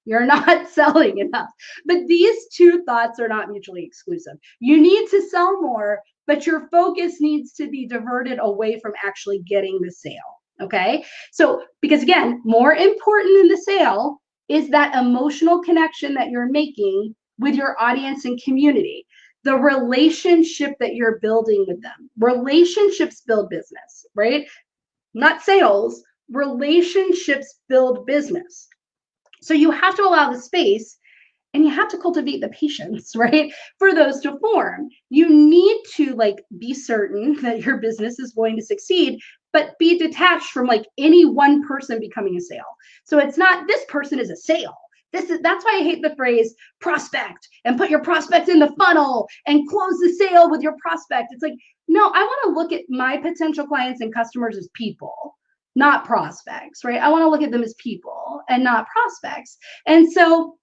You're not selling enough. But these two thoughts are not mutually exclusive. You need to sell more, but your focus needs to be diverted away from actually getting the sale. Okay, so because again, more important than the sale is that emotional connection that you're making with your audience and community. The relationship that you're building with them. Relationships build business, right? Not sales. Relationships build business. So you have to allow the space and you have to cultivate the patience, right? For those to form. You need to like be certain that your business is going to succeed, but be detached from like any one person becoming a sale. So it's not this person is a sale. That's why I hate the phrase prospect and put your prospect in the funnel and close the sale with your prospect. It's like, no, I want to look at my potential clients and customers as people, not prospects, right? I want to look at them as people and not prospects. And so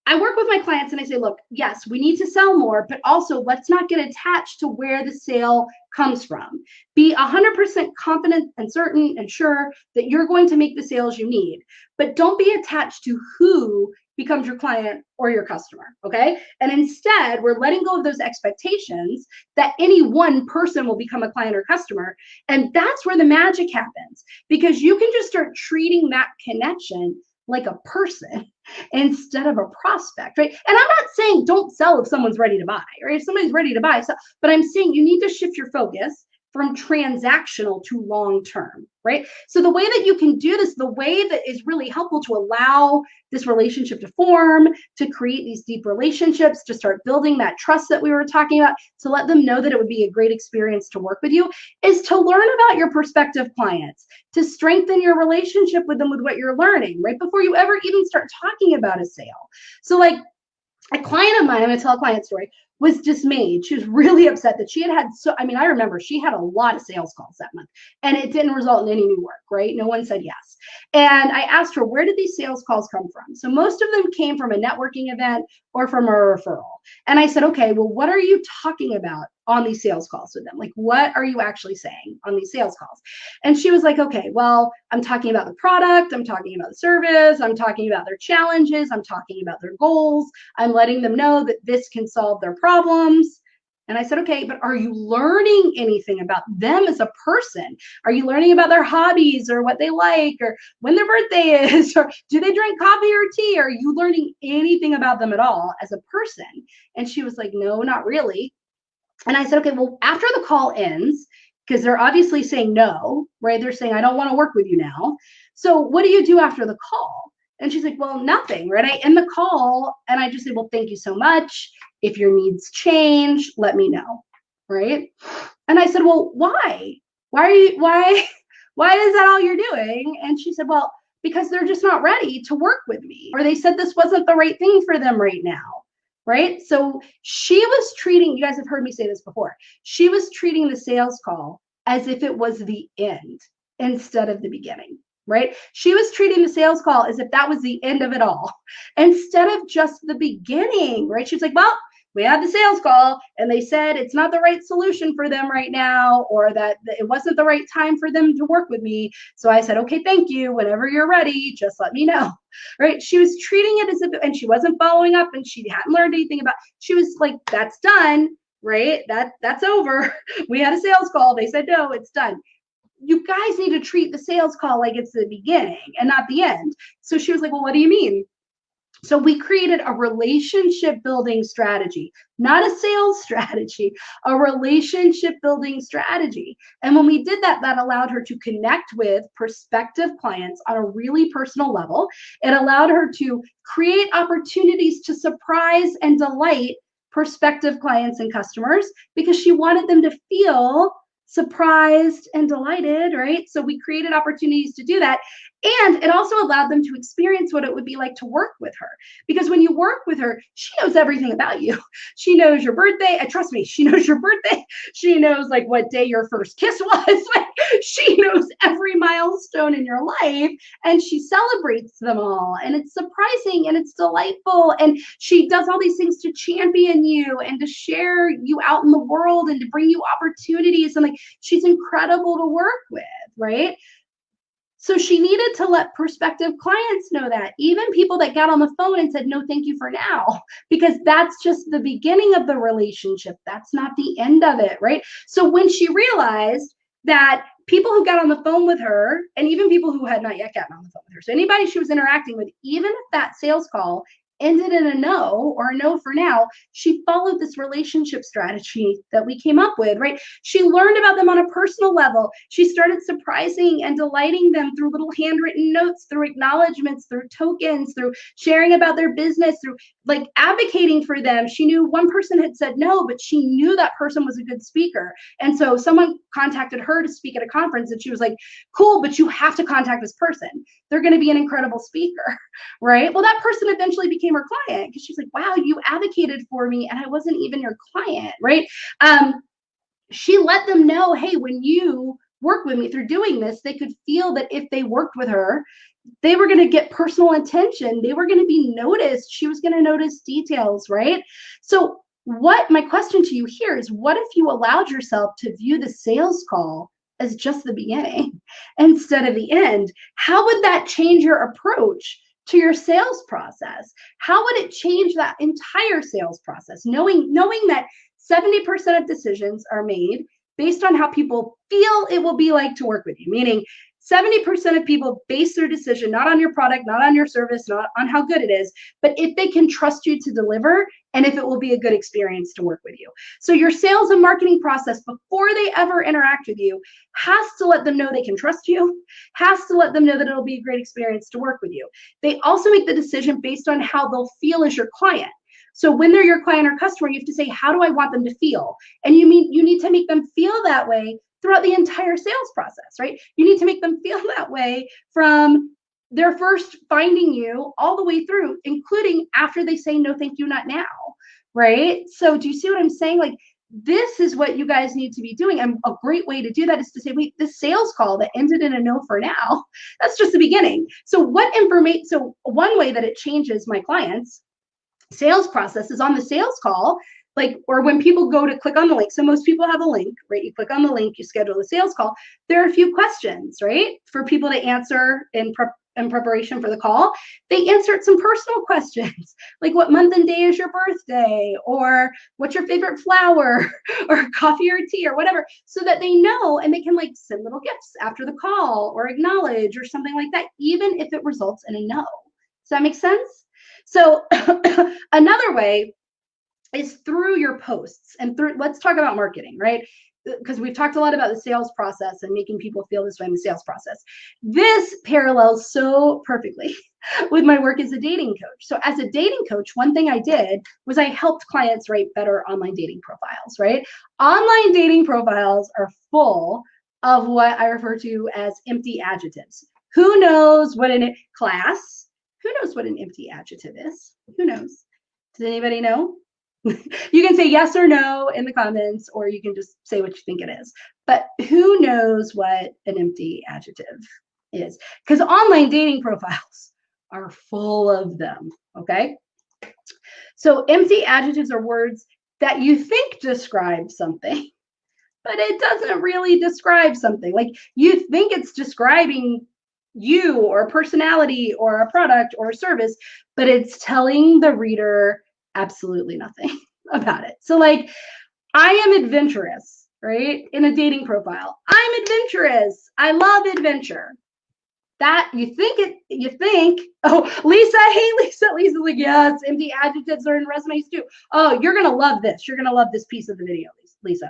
I work with my clients and I say, look, yes, we need to sell more, but also let's not get attached to where the sale comes from. Be 100% confident and certain and sure that you're going to make the sales you need, but don't be attached to who becomes your client or your customer, okay? And instead, we're letting go of those expectations that any one person will become a client or customer. And that's where the magic happens, because you can just start treating that connection like a person instead of a prospect, right? And I'm not saying don't sell if someone's ready to buy, or if somebody's ready to buy, so, but I'm saying you need to shift your focus from transactional to long-term, right? So the way that you can do this, the way that is really helpful to allow this relationship to form, to create these deep relationships, to start building that trust that we were talking about, to let them know that it would be a great experience to work with you, is to learn about your prospective clients, to strengthen your relationship with them with what you're learning, right? Before you ever even start talking about a sale. So like a client of mine, I'm gonna tell a client story, was dismayed. She was really upset that she had I remember she had a lot of sales calls that month and it didn't result in any new work, right? No one said yes. And I asked her, where did these sales calls come from? So most of them came from a networking event or from a referral. And I said, okay, well, what are you talking about on these sales calls with them? Like, what are you actually saying on these sales calls? And she was like, okay, well, I'm talking about the product, I'm talking about the service, I'm talking about their challenges, I'm talking about their goals, I'm letting them know that this can solve their problems. And I said, okay, but are you learning anything about them as a person? Are you learning about their hobbies or what they like or when their birthday is or do they drink coffee or tea? Are you learning anything about them at all as a person? And she was like, no, not really. And I said, okay, well, after the call ends, because they're obviously saying no, right? They're saying, I don't want to work with you now. So what do you do after the call? And she's like, well, nothing, right? I end the call and I just say, well, thank you so much. If your needs change, let me know, right? And I said, well, why? Why is that all you're doing? And she said, well, because they're just not ready to work with me, or they said this wasn't the right thing for them right now, right? So she was treating, you guys have heard me say this before, she was treating the sales call as if it was the end instead of the beginning, right? She was treating the sales call as if that was the end of it all instead of just the beginning, right? She was like, well, we had the sales call and they said it's not the right solution for them right now, or that it wasn't the right time for them to work with me. So I said, okay, thank you. Whenever you're ready, just let me know, right? She was treating it as if, and she wasn't following up and she hadn't learned anything about, she was like, that's done, right? That's over. We had a sales call. They said, no, it's done. You guys need to treat the sales call like it's the beginning and not the end. So she was like, well, what do you mean? So we created a relationship building strategy, not a sales strategy, a relationship building strategy. And when we did that, that allowed her to connect with prospective clients on a really personal level. It allowed her to create opportunities to surprise and delight prospective clients and customers because she wanted them to feel surprised and delighted, right? So we created opportunities to do that. And it also allowed them to experience what it would be like to work with her. Because when you work with her, she knows everything about you. She knows your birthday. And trust me, she knows your birthday. She knows like what day your first kiss was. Like, she knows every milestone in your life and she celebrates them all. And it's surprising and it's delightful. And she does all these things to champion you and to share you out in the world and to bring you opportunities. And like, she's incredible to work with, right? So she needed to let prospective clients know that, even people that got on the phone and said, no, thank you for now, because that's just the beginning of the relationship. That's not the end of it, right? So when she realized that people who got on the phone with her, and even people who had not yet gotten on the phone with her, so anybody she was interacting with, even if that sales call ended in a no or a no for now, she followed this relationship strategy that we came up with, right? She learned about them on a personal level. She started surprising and delighting them through little handwritten notes, through acknowledgments, through tokens, through sharing about their business, through like advocating for them. She knew one person had said no, but she knew that person was a good speaker. And so someone contacted her to speak at a conference and she was like, cool, but you have to contact this person. They're going to be an incredible speaker, right? Well, that person eventually became her client because she's like, wow, you advocated for me and I wasn't even your client, right? She let them know, hey, when you work with me through doing this, they could feel that if they worked with her, they were going to get personal attention. They were going to be noticed. She was going to notice details, right? So what my question to you here is, what if you allowed yourself to view the sales call as just the beginning instead of the end? How would that change your approach to your sales process? How would it change that entire sales process? Knowing that 70% of decisions are made based on how people feel it will be like to work with you, meaning 70% of people base their decision not on your product, not on your service, not on how good it is, but if they can trust you to deliver and if it will be a good experience to work with you. So your sales and marketing process before they ever interact with you has to let them know they can trust you, has to let them know that it'll be a great experience to work with you. They also make the decision based on how they'll feel as your client. So when they're your client or customer, you have to say, how do I want them to feel? And you need to make them feel that way throughout the entire sales process, right? You need to make them feel that way from their first finding you all the way through, including after they say, no, thank you, not now, right? So do you see what I'm saying? Like, this is what you guys need to be doing. And a great way to do that is to say, wait, this sales call that ended in a no for now, that's just the beginning. So one way that it changes my clients' sales process is on the sales call, like, or when people go to click on the link. So most people have a link, right? You click on the link, you schedule the sales call. There are a few questions, right, for people to answer in preparation for the call. They insert some personal questions, like what month and day is your birthday, or what's your favorite flower, or coffee or tea, or whatever, so that they know and they can like send little gifts after the call or acknowledge or something like that, even if it results in a no. Does that make sense? So another way is through your posts and through, let's talk about marketing, right? Because we've talked a lot about the sales process and making people feel this way in the sales process. This parallels so perfectly with my work as a dating coach. So as a dating coach, one thing I did was I helped clients write better online dating profiles, right? Online dating profiles are full of what I refer to as empty adjectives. Who knows what an class? Who knows what an empty adjective is? Who knows? Does anybody know? You can say yes or no in the comments, or you can just say what you think it is. But who knows what an empty adjective is? Because online dating profiles are full of them, okay? So empty adjectives are words that you think describe something, but it doesn't really describe something. Like, you think it's describing you or a personality or a product or a service, but it's telling the reader absolutely nothing about it. So like, I am adventurous, right? In a dating profile, I'm adventurous. I love adventure. That you think, oh, Lisa, hey, Lisa's like, yes, empty adjectives are in resumes too. Oh, you're going to love this. You're going to love this piece of the video, Lisa.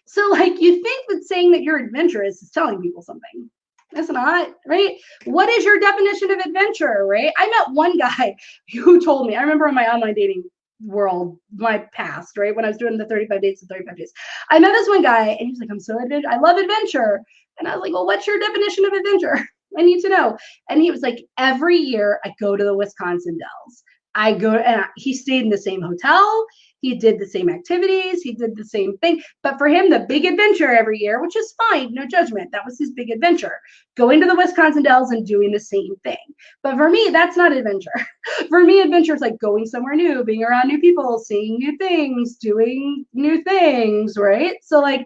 So like, you think that saying that you're adventurous is telling people something. It's not, right? What is your definition of adventure, right? I met one guy who told me, I remember in my online dating world, my past, right, when I was doing the 35 dates and 35 days, I met this one guy and he's like, I'm so adventurous. I love adventure. And I was like, well, what's your definition of adventure? I need to know. And he was like, every year I go to the Wisconsin Dells. I go, and he stayed in the same hotel. He did the same activities. He did the same thing. But for him, the big adventure every year, which is fine, no judgment, that was his big adventure, going to the Wisconsin Dells and doing the same thing. But for me, that's not adventure. For me, adventure is like going somewhere new, being around new people, seeing new things, doing new things, right? So like,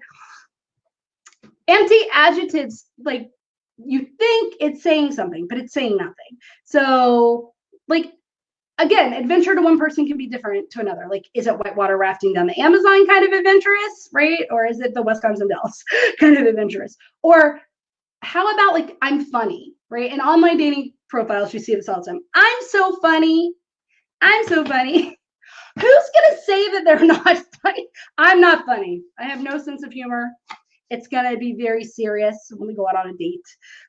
empty adjectives, like, you think it's saying something, but it's saying nothing. So like, again, adventure to one person can be different to another. Like, is it whitewater rafting down the Amazon kind of adventurous, right? Or is it the Wisconsin Dells kind of adventurous? Or how about like, I'm funny, right? In online dating profiles, you see this all the time. I'm so funny. I'm so funny. Who's going to say that they're not funny? I'm not funny. I have no sense of humor. It's going to be very serious when we go out on a date.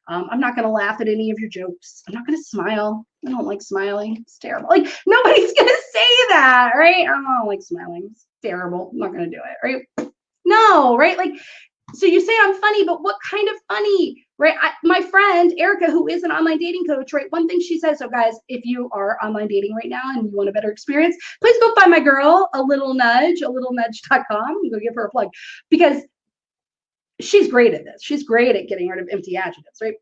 I'm not going to laugh at any of your jokes. I'm not going to smile. I don't like smiling. It's terrible. Like, nobody's going to say that, right? I don't like smiling. It's terrible. I'm not going to do it, right? No, right? Like, so you say I'm funny, but what kind of funny, right? My friend, Erica, who is an online dating coach, right? One thing she says, so guys, if you are online dating right now and you want a better experience, please go find my girl, a little nudge.com, and go give her a plug, because she's great at this. She's great at getting rid of empty adjectives, right?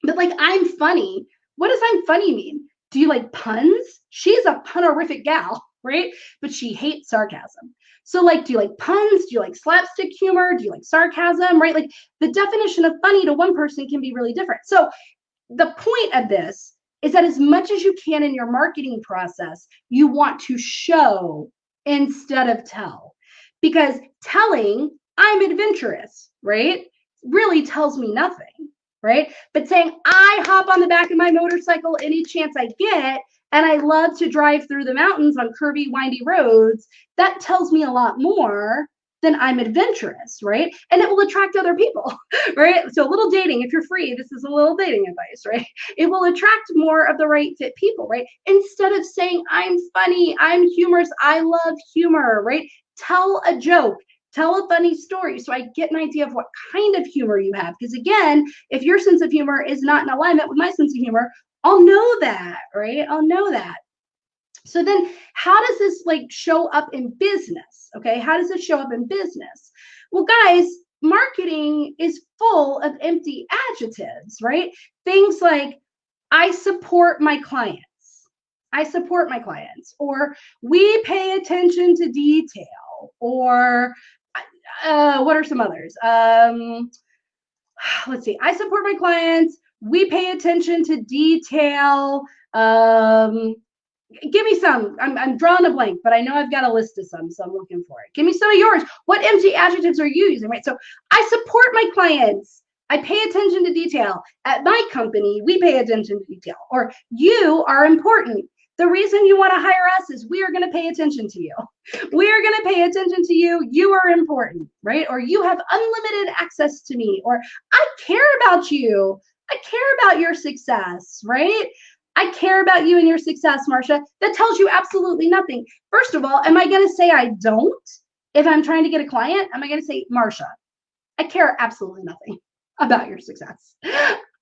But like, I'm funny. What does I'm funny mean? Do you like puns? She's a punerific gal, right? But she hates sarcasm. So like, do you like puns? Do you like slapstick humor? Do you like sarcasm, right? Like, the definition of funny to one person can be really different. So the point of this is that as much as you can in your marketing process, you want to show instead of tell. Because telling I'm adventurous, right, really tells me nothing. right? But saying, I hop on the back of my motorcycle any chance I get, and I love to drive through the mountains on curvy, windy roads, that tells me a lot more than I'm adventurous, right? And it will attract other people, right? So a little dating, if you're free, this is a little dating advice, right? It will attract more of the right fit people, right? Instead of saying, I'm funny, I'm humorous, I love humor, right? Tell a joke. Tell a funny story so I get an idea of what kind of humor you have. Because again, if your sense of humor is not in alignment with my sense of humor, I'll know that, right? I'll know that. So then how does this like show up in business? Okay, how does it show up in business? Well, guys, marketing is full of empty adjectives, right? Things like, I support my clients. I support my clients, or we pay attention to detail, or what are some others? Let's see. I support my clients. We pay attention to detail. Give me some. I'm drawing a blank, but I know I've got a list of some, so I'm looking for it. Give me some of yours. What empty adjectives are you using, right? So I support my clients. I pay attention to detail. At my company, we pay attention to detail. Or you are important. The reason you want to hire us is we are going to pay attention to you. We are going to pay attention to you. You are important, right? Or you have unlimited access to me. Or I care about you. I care about your success, right? I care about you and your success, Marsha. That tells you absolutely nothing. First of all, am I going to say I don't if I'm trying to get a client? Am I going to say, Marsha, I care absolutely nothing about your success.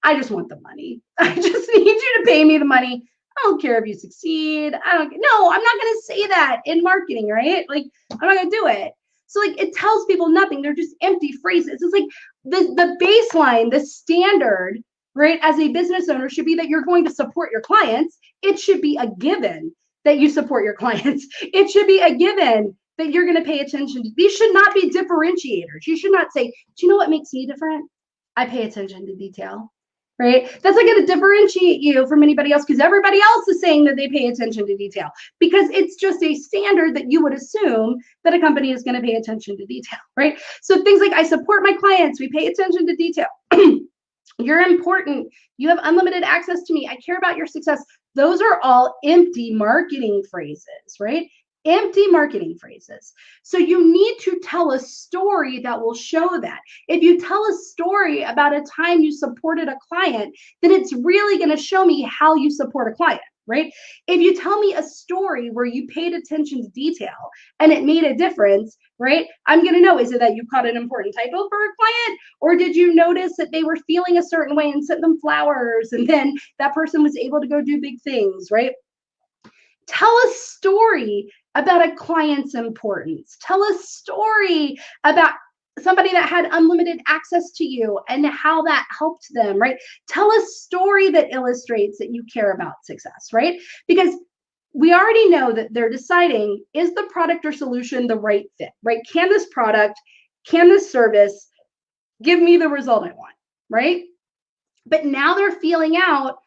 I just want the money. I just need you to pay me the money. I don't care if you succeed. No, I'm not going to say that in marketing, right? Like, I'm not going to do it. So like, it tells people nothing. They're just empty phrases. It's like the baseline, the standard, right, as a business owner should be that you're going to support your clients. It should be a given that you support your clients. It should be a given that you're going to pay attention to. These should not be differentiators. You should not say, do you know what makes me different? I pay attention to detail, right? That's not going to differentiate you from anybody else because everybody else is saying that they pay attention to detail because it's just a standard that you would assume that a company is going to pay attention to detail, right? So things like, I support my clients, we pay attention to detail. You're important. You have unlimited access to me. I care about your success. Those are all empty marketing phrases, right? Empty marketing phrases. So you need to tell a story that will show that. If you tell a story about a time you supported a client, then it's really going to show me how you support a client, right? If you tell me a story where you paid attention to detail and it made a difference, right? I'm going to know, is it that you caught an important typo for a client? Or did you notice that they were feeling a certain way and sent them flowers and then that person was able to go do big things, right? Tell a story about a client's importance. Tell a story about somebody that had unlimited access to you and how that helped them, right? Tell a story that illustrates that you care about success, right? Because we already know that they're deciding, is the product or solution the right fit, right? Can this product, can this service give me the result I want, right? But now they're feeling out,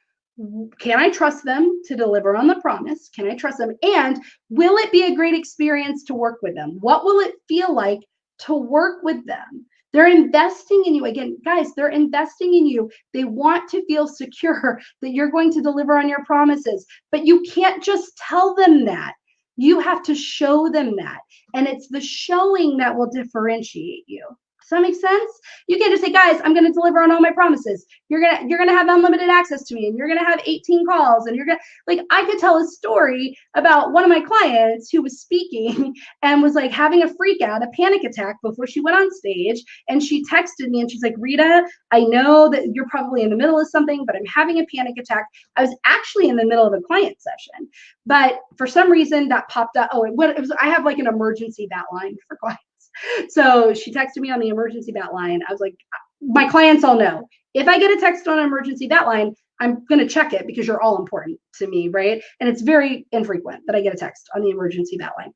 can I trust them to deliver on the promise? Can I trust them? And will it be a great experience to work with them? What will it feel like to work with them? They're investing in you. Again, guys, they're investing in you. They want to feel secure that you're going to deliver on your promises, but you can't just tell them that. You have to show them that. And it's the showing that will differentiate you. Does that make sense? You can't just say, guys, I'm going to deliver on all my promises. You're going to have unlimited access to me and you're going to have 18 calls and you're going to, like, I could tell a story about one of my clients who was speaking and was like having a freak out, a panic attack before she went on stage. And she texted me and she's like, Rita, I know that you're probably in the middle of something, but I'm having a panic attack. I was actually in the middle of a client session, but for some reason that popped up. Oh, it was, I have like an emergency bat line for clients. So she texted me on the emergency bat line. I was like, my clients all know, if I get a text on an emergency bat line, I'm going to check it because you're all important to me, right? And it's very infrequent that I get a text on the emergency bat line.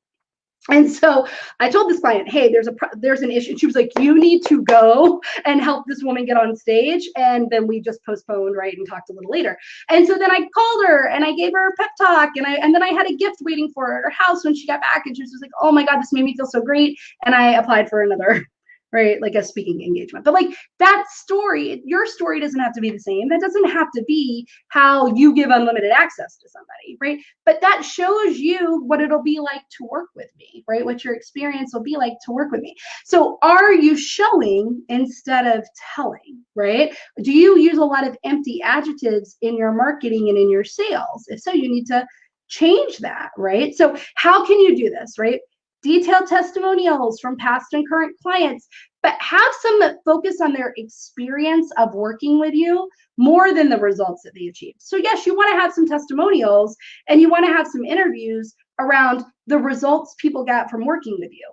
And so I told this client, hey, there's an issue. She was like, you need to go and help this woman get on stage. And then we just postponed, right, and talked a little later. And so then I called her and I gave her a pep talk and then I had a gift waiting for her at her house when she got back. And she was just like, oh my God, this made me feel so great. And I applied for another right? Like a speaking engagement. But like that story, your story doesn't have to be the same. That doesn't have to be how you give unlimited access to somebody, right? But that shows you what it'll be like to work with me, right? What your experience will be like to work with me. So are you showing instead of telling, right? Do you use a lot of empty adjectives in your marketing and in your sales? If so, you need to change that, right? So how can you do this, right? Detailed testimonials from past and current clients, but have some that focus on their experience of working with you more than the results that they achieved. So yes, you want to have some testimonials and you want to have some interviews around the results people got from working with you,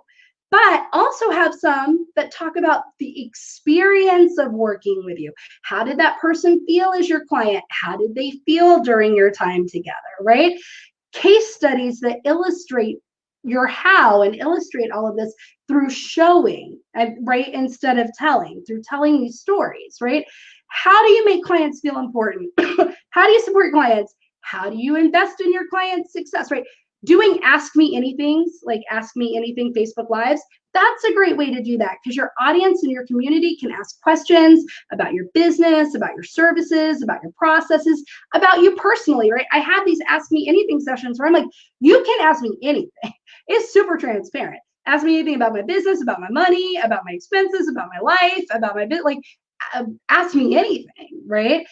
but also have some that talk about the experience of working with you. How did that person feel as your client? How did they feel during your time together, right? Case studies that illustrate your how and illustrate all of this through showing, right, instead of telling, through telling these stories, right? How do you make clients feel important? How do you support clients? How do you invest in your clients' success, right? Doing Ask Me Anythings, like Ask Me Anything Facebook Lives, that's a great way to do that because your audience and your community can ask questions about your business, about your services, about your processes, about you personally, right? I have these Ask Me Anything sessions where I'm like, you can ask me anything. It's super transparent. Ask me anything about my business, about my money, about my expenses, about my life, about my bit. Like, ask me anything, right?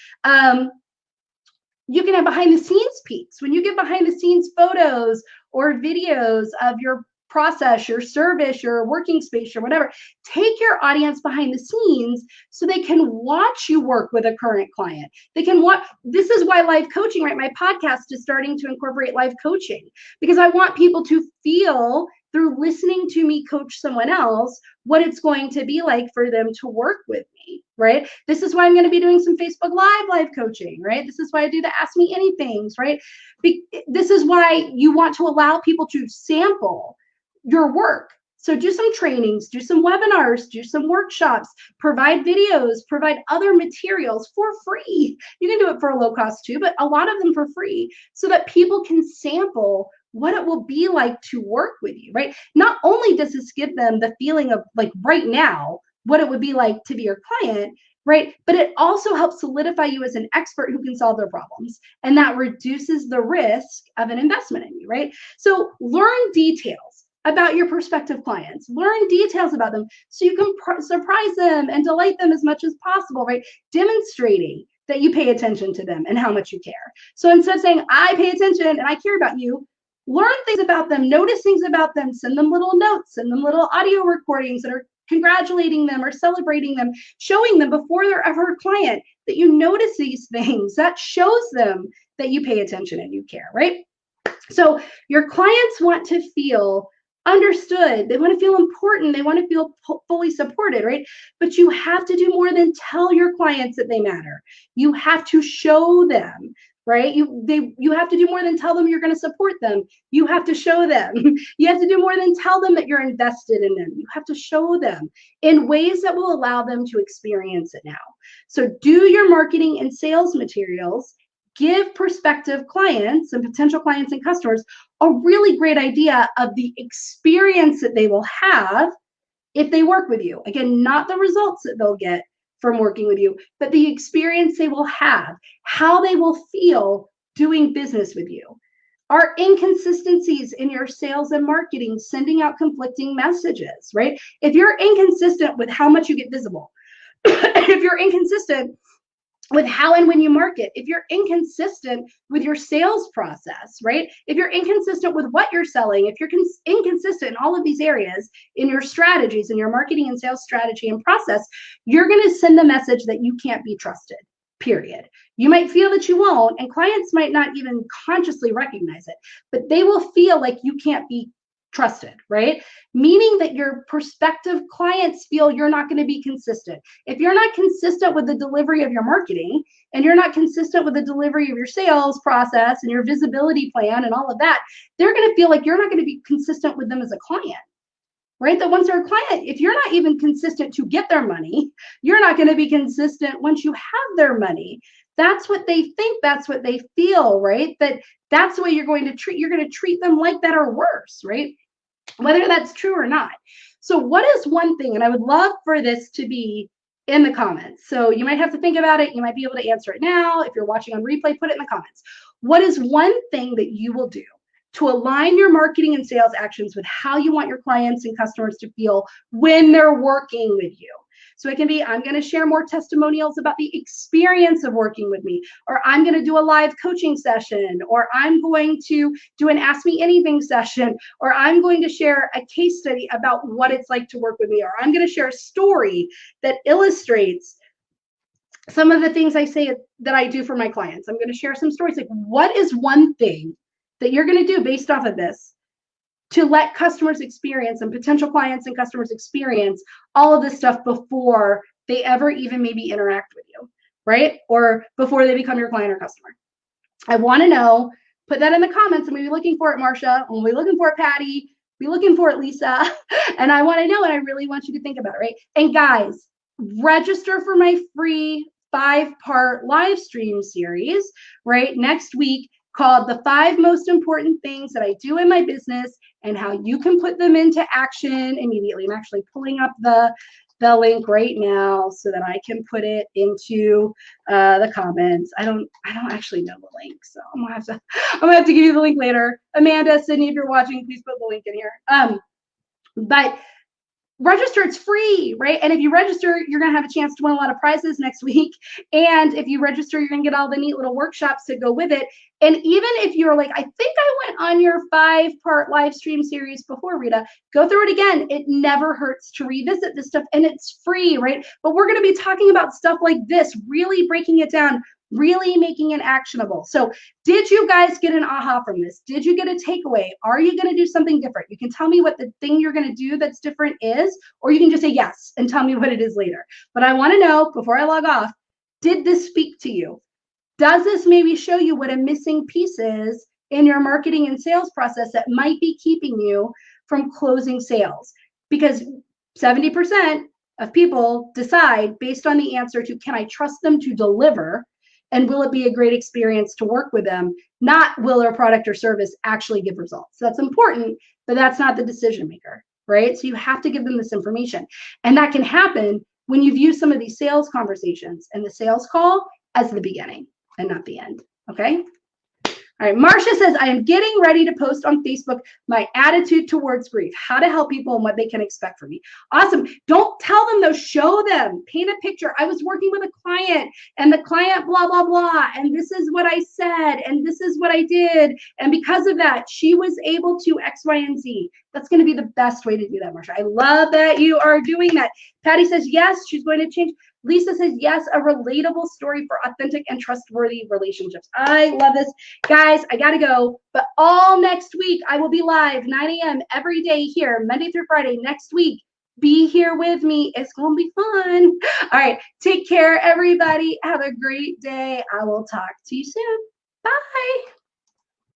You can have behind the scenes peeks. When you get behind the scenes photos or videos of your process, your service, your working space, or whatever, take your audience behind the scenes so they can watch you work with a current client. They can watch. This is why live coaching, right? My podcast is starting to incorporate live coaching because I want people to feel through listening to me coach someone else what it's going to be like for them to work with me, right? This is why I'm going to be doing some Facebook live coaching, right? This is why I do the Ask Me Anythings, right? This is why you want to allow people to sample your work. So do some trainings, do some webinars, do some workshops, provide videos, provide other materials for free. You can do it for a low cost too, but a lot of them for free so that people can sample what it will be like to work with you, right? Not only does this give them the feeling of like right now, what it would be like to be your client, right? But it also helps solidify you as an expert who can solve their problems. And that reduces the risk of an investment in you, right? So learn details about your prospective clients, learn details about them so you can surprise them and delight them as much as possible, right? Demonstrating that you pay attention to them and how much you care. So instead of saying, I pay attention and I care about you, learn things about them, notice things about them, send them little notes, send them little audio recordings that are congratulating them or celebrating them, showing them before they're ever a client that you notice these things. That shows them that you pay attention and you care, right? So your clients want to feel understood. They want to feel important. They want to feel fully supported, right? But you have to do more than tell your clients that they matter. You have to show them, right? You have to do more than tell them you're going to support them. You have to show them. You have to do more than tell them that you're invested in them. You have to show them in ways that will allow them to experience it now. So do your marketing and sales materials. Give prospective clients and potential clients and customers a really great idea of the experience that they will have if they work with you. Again, not the results that they'll get from working with you, but the experience they will have, how they will feel doing business with you. Are inconsistencies in your sales and marketing sending out conflicting messages, right? If you're inconsistent with how much you get visible, if you're inconsistent with how and when you market, if you're inconsistent with your sales process, right? If you're inconsistent with what you're selling, if you're inconsistent in all of these areas in your strategies, in your marketing and sales strategy and process, you're going to send the message that you can't be trusted, period. You might feel that you won't, and clients might not even consciously recognize it, but they will feel like you can't be trusted, right? Meaning that your prospective clients feel you're not going to be consistent. If you're not consistent with the delivery of your marketing and you're not consistent with the delivery of your sales process and your visibility plan and all of that, they're going to feel like you're not going to be consistent with them as a client, right? That once they're a client, if you're not even consistent to get their money, you're not going to be consistent once you have their money. That's what they think. That's what they feel, right? That's the way you're going to treat them like that or worse, right? whether that's true or not. So what is one thing, and I would love for this to be in the comments. So you might have to think about it. You might be able to answer it now. If you're watching on replay, put it in the comments. What is one thing that you will do to align your marketing and sales actions with how you want your clients and customers to feel when they're working with you? So it can be, I'm going to share more testimonials about the experience of working with me, or I'm going to do a live coaching session, or I'm going to do an Ask Me Anything session, or I'm going to share a case study about what it's like to work with me, or I'm going to share a story that illustrates some of the things I say that I do for my clients. I'm going to share some stories. Like, what is one thing that you're going to do based off of this to let customers experience and potential clients and customers experience all of this stuff before they ever even maybe interact with you, right? Or before they become your client or customer? I want to know. Put that in the comments. I'm going to be looking for it, Marsha. I'm going to be looking for it, Patty. Be looking for it, Lisa. And I want to know, and I really want you to think about it, right? And guys, register for my free 5-part live stream series, right? Next week, called The 5 Most Important Things That I Do in My Business and How You Can Put Them into Action Immediately. I'm actually pulling up the link right now so that I can put it into the comments. I don't actually know the link, so I'm gonna have to give you the link later. Amanda, Sydney, if you're watching, please put the link in here. But register, it's free, right? And if you register, you're going to have a chance to win a lot of prizes next week. And if you register, you're going to get all the neat little workshops to go with it. And even if you're like, I think I went on your 5-part live stream series before, Rita, go through it again. It never hurts to revisit this stuff, and it's free, right? But we're going to be talking about stuff like this, really breaking it down, really making it actionable. So did you guys get an aha from this? Did you get a takeaway? Are you going to do something different? You can tell me what the thing you're going to do that's different is, or you can just say yes and tell me what it is later. But I want to know before I log off, did this speak to you? Does this maybe show you what a missing piece is in your marketing and sales process that might be keeping you from closing sales? Because 70% of people decide based on the answer to, can I trust them to deliver? And will it be a great experience to work with them? Not will their product or service actually give results. That's important, but that's not the decision maker, right? So you have to give them this information. And that can happen when you view some of these sales conversations and the sales call as the beginning and not the end, okay? All right, Marcia says, I am getting ready to post on Facebook my attitude towards grief, how to help people and what they can expect from me. Awesome. Don't tell them though, show them, paint a picture. I was working with a client and the client blah, blah, blah. And this is what I said. And this is what I did. And because of that, she was able to X, Y, and Z. That's going to be the best way to do that, Marcia. I love that you are doing that. Patty says, yes, she's going to change. Lisa says, yes, a relatable story for authentic and trustworthy relationships. I love this. Guys, I got to go. But all next week, I will be live 9 a.m. every day here, Monday through Friday next week. Be here with me. It's going to be fun. All right. Take care, everybody. Have a great day. I will talk to you soon. Bye.